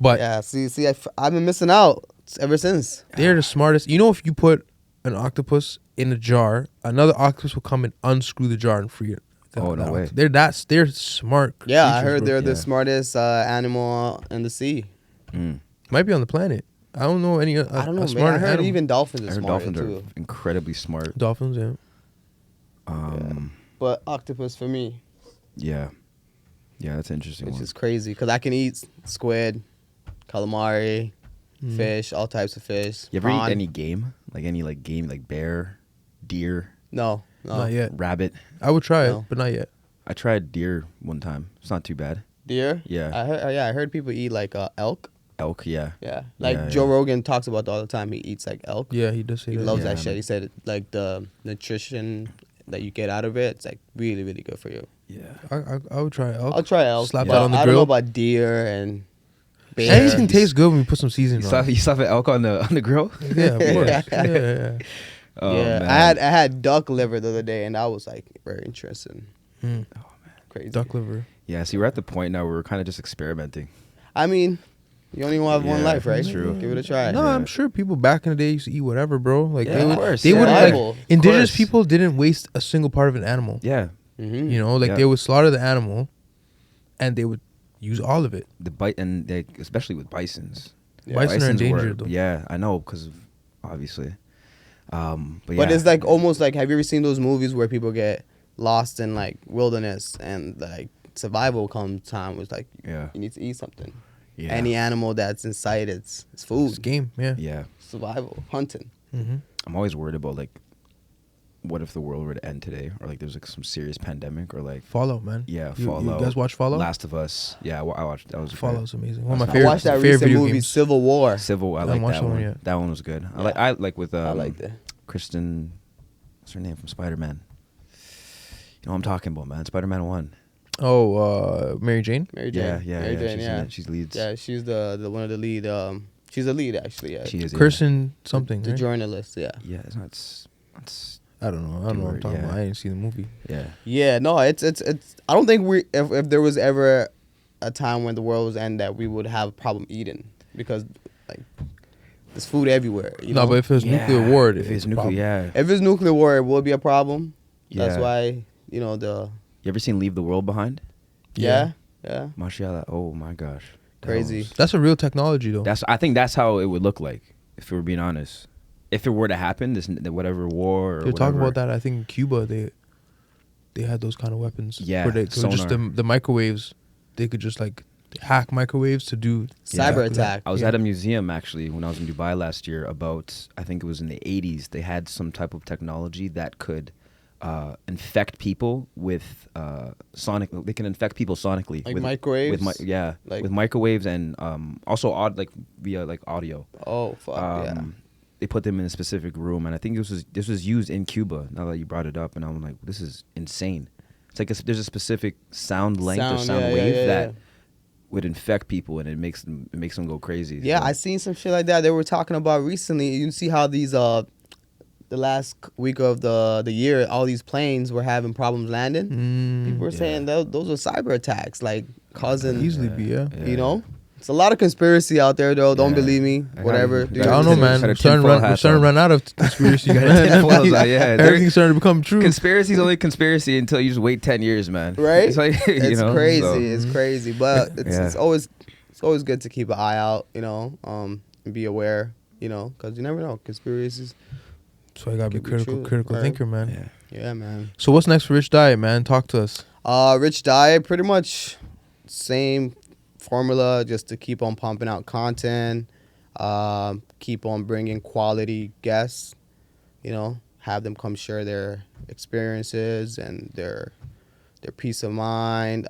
but Yeah. See, I've been missing out ever since. they're the smartest. You know, if you put an octopus in a jar, another octopus will come and unscrew the jar and free it. Oh, no way. They're smart. Yeah, I creatures, heard bro. they're the Yeah. smartest animal in the sea. Mm. might be on the planet. I don't know any. I don't know, man. I smarter heard animal. even dolphins I are heard smarter dolphins too. are incredibly smart. Dolphins. Yeah. But octopus for me, Yeah. Yeah, that's an interesting which one. is crazy because I can eat squid, calamari, Mm. fish, all types of fish. You ever prawn. eat any game? Like any like game like bear, deer, No. Not yet. rabbit? I would try No. it, but not yet. I tried deer one time. It's not too bad. Deer? Yeah. I heard people eat like elk. Elk, yeah. Yeah, like Yeah, Joe yeah. Rogan talks about all the time. He eats like elk. Yeah, he does say He that. loves Yeah, that shit. man. He said like the nutrition that you get out of it, it's like really, really good for you. Yeah. I would try elk. I'll try elk. Slap but that on the I don't know grill. about deer and bear. Anything tastes good when you put some seasoning You on it. slap an elk on the grill? Yeah, of course. Yeah. Yeah. Oh, yeah, man. I had duck liver the other day, and that was like very interesting. Mm. Crazy. Duck liver. Yeah, see, we're at the point now where we're kind of just experimenting. I mean, you only have one Yeah, life, right? that's true. Give it a try. No, Yeah. I'm sure people back in the day used to eat whatever, bro. Like Yeah, they of would, course, they yeah. would Survival. like indigenous course. people didn't waste a single part of an animal. Yeah. Mm-hmm. You know, like Yeah. they would slaughter the animal, and they would use all of it. The bite, and they, especially with bisons. Yeah. Bison are Bisons endangered, though. Yeah, I know, because of, obviously. But yeah. But it's like almost like, have you ever seen those movies where people get lost in like wilderness and like survival comes time was like Yeah. you need to eat something. Yeah. Any animal that's in sight, it's food. It's game, yeah. Yeah. Survival, hunting. Mm-hmm. I'm always worried about, like, what if the world were to end today? Or, like, there's, like, some serious pandemic? Or, like, Fallout, man. yeah, You Fallout. guys watch Fallout? Last of Us. Yeah, I watched. That was Fallout's amazing. One of my I favorite. I watched that favorite recent video movie, games. Civil War. Civil. I I like haven't watched that that one one. yet. That one was good. Yeah. I like with I liked it. Kristen. What's her name from Spider-Man? You know what I'm talking about, man. Spider-Man 1. Oh, Mary Jane. Mary Jane. Yeah, Mary Jane, she's yeah. in it. She's leads. Yeah, she's the one of the lead. She's a lead actually. Yeah. She is. Yeah. Kirsten something. The right? journalist. Yeah. Yeah, it's not. It's I don't know. I don't know what I'm talking Yeah. about. I didn't see the movie. yeah. Yeah. No, it's. I don't think if there was ever a time when the world was end that we would have a problem eating because like there's food everywhere. You know. No, but if it was Yeah. nuclear war, If it's a nuclear, problem. yeah. If it's nuclear war, it will be a problem. That's Yeah. why the You ever seen Leave the World Behind? yeah. Mashallah. Oh my gosh. That Crazy. was- That's a real technology, though. I think that's how it would look like if we were being honest. If it were to happen, this whatever war or They're talking whatever- about that. I think in Cuba they had those kind of weapons. Yeah, where they could just sonar. the microwaves. They could just like hack microwaves to do Cyber exactly that. attack. I was Yeah. at a museum actually when I was in Dubai last year. About I think it was in the 80s. They had some type of technology that could infect people with sonic. They can infect people sonically Like with microwaves? with Like- microwaves and also via like audio. Oh fuck yeah. They put them in a specific room, and I think this was used in Cuba. Now that you brought it up, and I'm like, this is insane. It's like there's a specific sound length or sound wave that would infect people, and it makes them go crazy. Yeah, So- I seen some shit like that. They were talking about recently. You see how these the last week of the year, all these planes were having problems landing. People were yeah. saying those were cyber attacks, like causing. Easily be, yeah. You know, it's a lot of conspiracy out there, though. Don't Yeah. believe me. I Whatever. got- I don't know, man. Got a We're starting tinfoil to hat run on. out of conspiracy. Got a man. tinfoil hat, yeah. Everything's starting to become true. Conspiracy is only conspiracy until you just wait 10 years, man. Right? It's like It's crazy. so- It's crazy, but Yeah. it's always good to keep an eye out. And be aware. Because you never know conspiracies. So I gotta be Could be critical true. Right. thinker, man. Yeah. Yeah, man. So what's next for Rich Diet, man? Talk to us. RichDiet, pretty much same formula, just to keep on pumping out content, keep on bringing quality guests, have them come share their experiences and their peace of mind.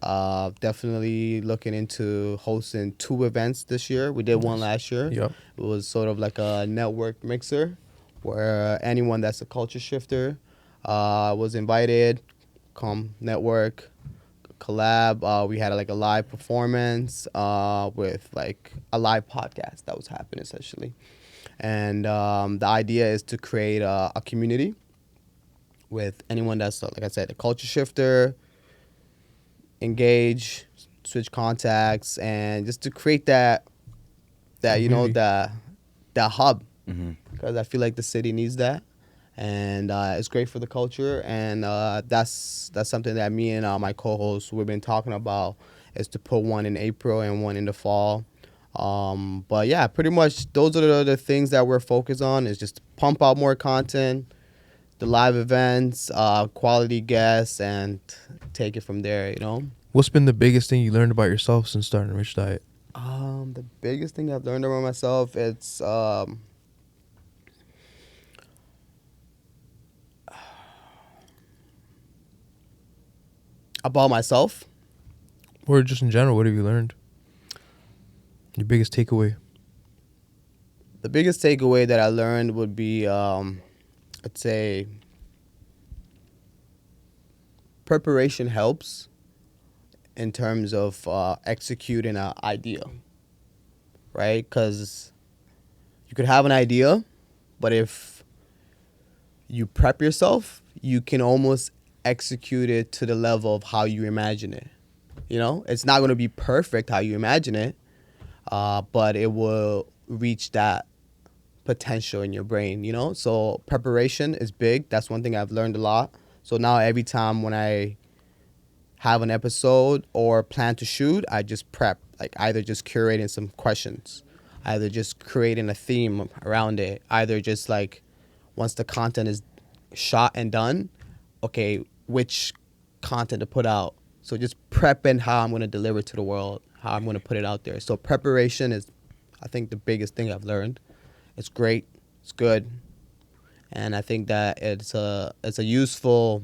Definitely looking into hosting 2 events this year. We did one last year. Yep. It was sort of like a network mixer where anyone that's a culture shifter was invited, come network, collab. We had like a live performance with like a live podcast that was happening essentially. And the idea is to create a community with anyone that's, like I said, a culture shifter, engage, switch contacts, and just to create that Community. that hub. Mm-hmm. Because I feel like the city needs that, and it's great for the culture, and that's something that me and my co-hosts we've been talking about, is to put one in April and one in the fall. But yeah, pretty much those are the things that we're focused on, is just to pump out more content, the live events, quality guests, and take it from there. What's been the biggest thing you learned about yourself since starting Rich Diet? The biggest thing I've learned about myself, it's about myself. Or just in general, what have you learned? Your biggest takeaway? The biggest takeaway that I learned would be, I'd say, preparation helps in terms of executing an idea, right? Because you could have an idea, but if you prep yourself, you can almost execute it to the level of how you imagine it. You know, it's not going to be perfect how you imagine it, but it will reach that potential in your brain, you know? So preparation is big. That's one thing I've learned a lot. So now every time when I have an episode or plan to shoot, I just prep, like either just curating some questions, either just creating a theme around it, either just like once the content is shot and done, okay, which content to put out. So just prepping how I'm going to deliver to the world, how I'm going to put it out there. So preparation is, I think, the biggest thing I've learned. It's great. It's good. And I think that it's a useful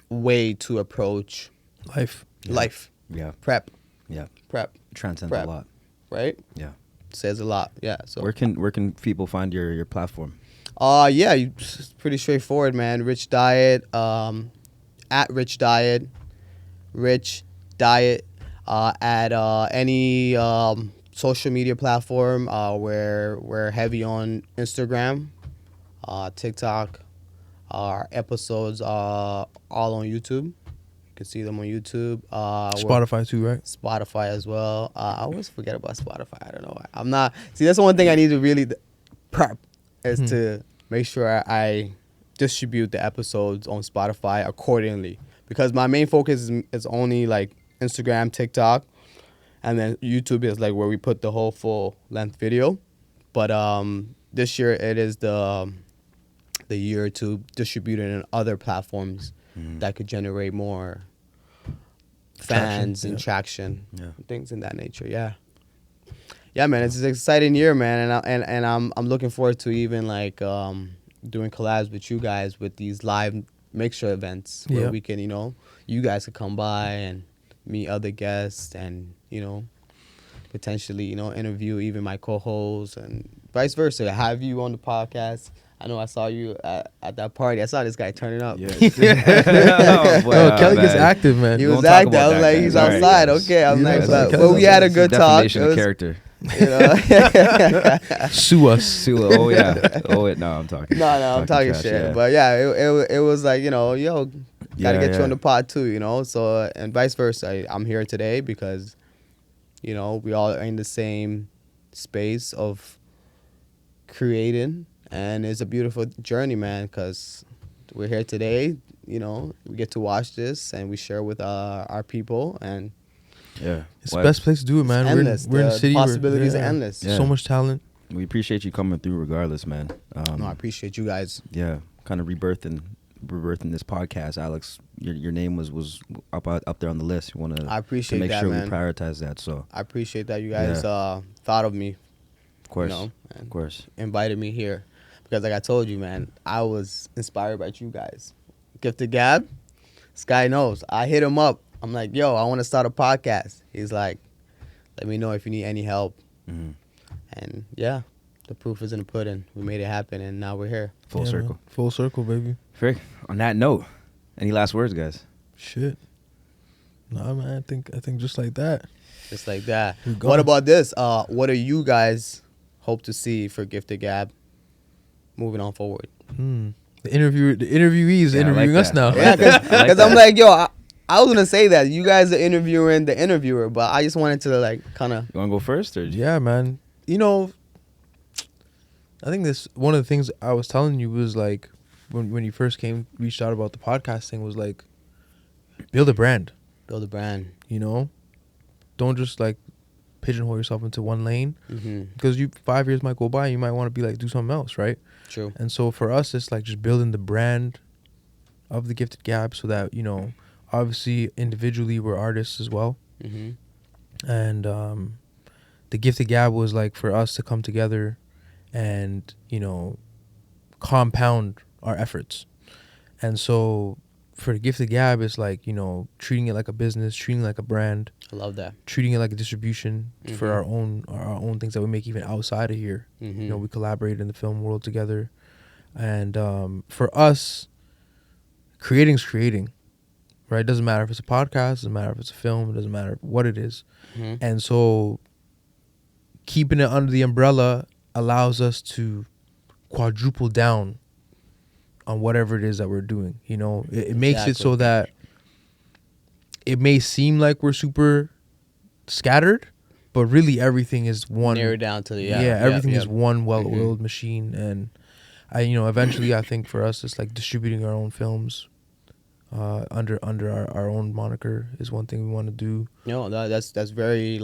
way to approach Life. life. Yeah. Prep. Yeah. Prep. Transcends Prep. a lot. Right? Yeah. Says a lot. Yeah. So Where can people find your platform? yeah, it's pretty straightforward, man. Rich Diet, at Rich Diet, Rich Diet, at any social media platform. We're heavy on Instagram, TikTok. Our episodes are all on YouTube. You can see them on YouTube. Spotify too, right? Spotify as well. I always forget about Spotify. I don't know why. I'm not. See, that's the one thing I need to really prep is to make sure I distribute the episodes on Spotify accordingly. Because my main focus is only like Instagram, TikTok, and then YouTube is like where we put the whole full length video. But this year it is the year to distribute it in other platforms that could generate more fans and traction, things in that nature. Yeah, man, it's an exciting year, man, and I'm looking forward to even like doing collabs with you guys with these live mixture events where we can, you guys could come by and meet other guests and potentially interview even my co-hosts and vice versa. Have you on the podcast. I know I saw you at that party. I saw this guy turning up. Yeah. Kelly gets active, man. He was active. I was like, he's outside. Okay, I'm like, but we had a good talk. Defamation of character. Sue us. Sue. Oh yeah. Oh no, I'm talking. No, I'm talking trash, shit. yeah. But yeah, it was like gotta get you on the pod too. So and vice versa. I'm here today because we all are in the same space of creating. And it's a beautiful journey, man, because we're here today. We get to watch this and we share with our people. And it's the best place to do it, man. Endless. We're in the city. Possibilities are endless. So much talent. We appreciate you coming through regardless, man. No, I appreciate you guys. Yeah, kind of rebirthing this podcast. Alex, your name was up there on the list. You want to I appreciate make that, sure man. we prioritize that. So I appreciate that you guys thought of me. Of course. And Of course. invited me here. Because like I told you, man, I was inspired by you guys. Gifted Gab, this guy knows. I hit him up. I'm like, yo, I want to start a podcast. He's like, let me know if you need any help. Mm-hmm. And yeah, the proof is in the pudding. We made it happen, and now we're here. Full circle. Man. Full circle, baby. Frick, on that note, any last words, guys? Shit. Nah, man, I think just like that. Just like that. We're What gone. about this? What do you guys hope to see for Gifted Gab moving on forward? The interviewees Yeah, I like interviewing us that. now. Yeah, because I'm like, yo, I was gonna say that you guys are interviewing the interviewer, but I just wanted to like kind of. You want to go first, or Yeah, man. I think this one of the things I was telling you was like when you first reached out about the podcast thing was like build a brand. Build a brand. Don't just like pigeonhole yourself into one lane because 5 years might go by and you might want to be like do something else, right? True. And so for us, it's like just building the brand of the Gifted Gab so that obviously individually we're artists as well, and the Gifted Gab was like for us to come together and compound our efforts. And so for the Gifted Gab, it's like, you know, treating it like a business, treating it like a brand, I love that. treating it like a distribution for our own things that we make even outside of here. You know, we collaborate in the film world together, and for us, creating's creating, right? It doesn't matter if it's a podcast, it doesn't matter if it's a film, it doesn't matter what it is. And so keeping it under the umbrella allows us to quadruple down on whatever it is that we're doing. You know, it makes it so that it may seem like we're super scattered, but really everything is one. Narrow down to the everything is one well-oiled machine. And eventually I think for us it's like distributing our own films under our own moniker is one thing we want to do. No, that's very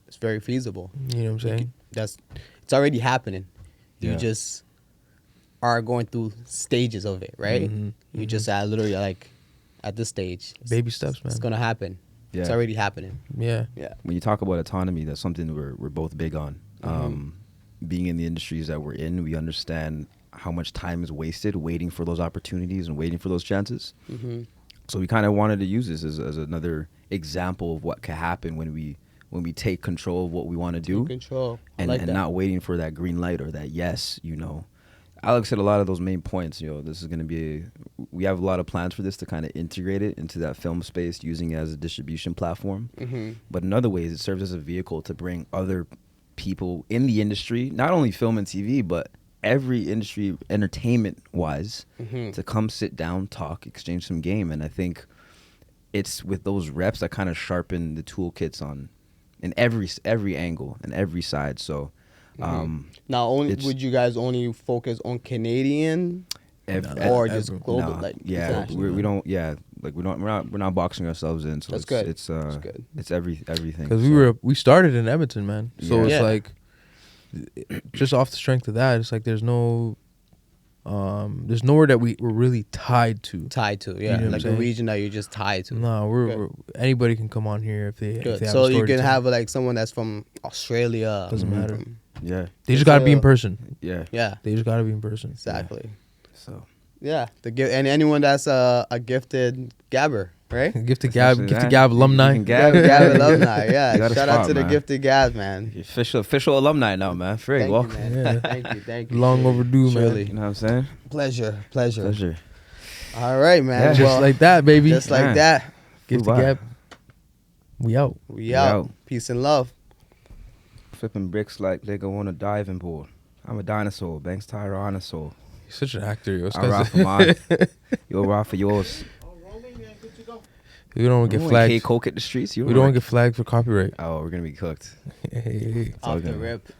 it's very feasible. You know what I'm saying? It's already happening. You Yeah. just are going through stages of it, right? You just are literally like at this stage. Baby steps, man. It's gonna happen. Yeah. It's already happening. Yeah. Yeah. When you talk about autonomy, that's something we're both big on. Being in the industries that we're in, we understand how much time is wasted waiting for those opportunities and waiting for those chances. So we kind of wanted to use this as another example of what can happen when we take control of what we want to do, Control. and not waiting for that green light or that yes. You know, Alex said a lot of those main points. You know, this is going to be we have a lot of plans for this to kind of integrate it into that film space, using it as a distribution platform. But in other ways, it serves as a vehicle to bring other people in the industry, not only film and TV, but every industry, entertainment wise, to come sit down, talk, exchange some game. And I think it's with those reps that kind of sharpen the toolkits in every angle and every side. So Now, would you guys only focus on Canadian or just global? Nah, like yeah, international? we don't. Yeah, like we're not boxing ourselves in. So That's it's, good. It's That's good. It's everything. Because So, we started in Edmonton, man. So Yeah. it's Yeah. like just off the strength of that, it's like there's nowhere that we're really tied to. Tied to, You yeah, know what I'm like a saying? region that you're just tied to. No, we're anybody can come on here if they Good. have So a story you to can tell. have like someone that's from Australia. Doesn't matter. yeah, They just It's gotta be in a- person. yeah. Yeah, They just gotta be in person. exactly. So Yeah, and anyone that's a gifted gabber, right? Gifted Essentially Gab that. alumni. You can gab. Gab alumni, yeah. You got a Shout out spot, to the man. gifted gabs, man. You're official alumni now, man. Frig, Thank welcome. you, man. Yeah. Thank you. Long overdue, Surely. You know what I'm saying? Pleasure. Pleasure. All right, man. Yeah. Just Well, like that, baby. just like Yeah. that. Gifted Goodbye. Gab. We out. We out. out. Peace and love. Flipping bricks like they go on a diving board. I'm a dinosaur. Banks Tyrannosaur. You're such an actor, yo. I rock for mine. You'll rock for yours. We don't want to get K flagged. Coke at the streets. You We don't want to get flagged for copyright. Oh, we're gonna be cooked. Hey. all Off the good. rip.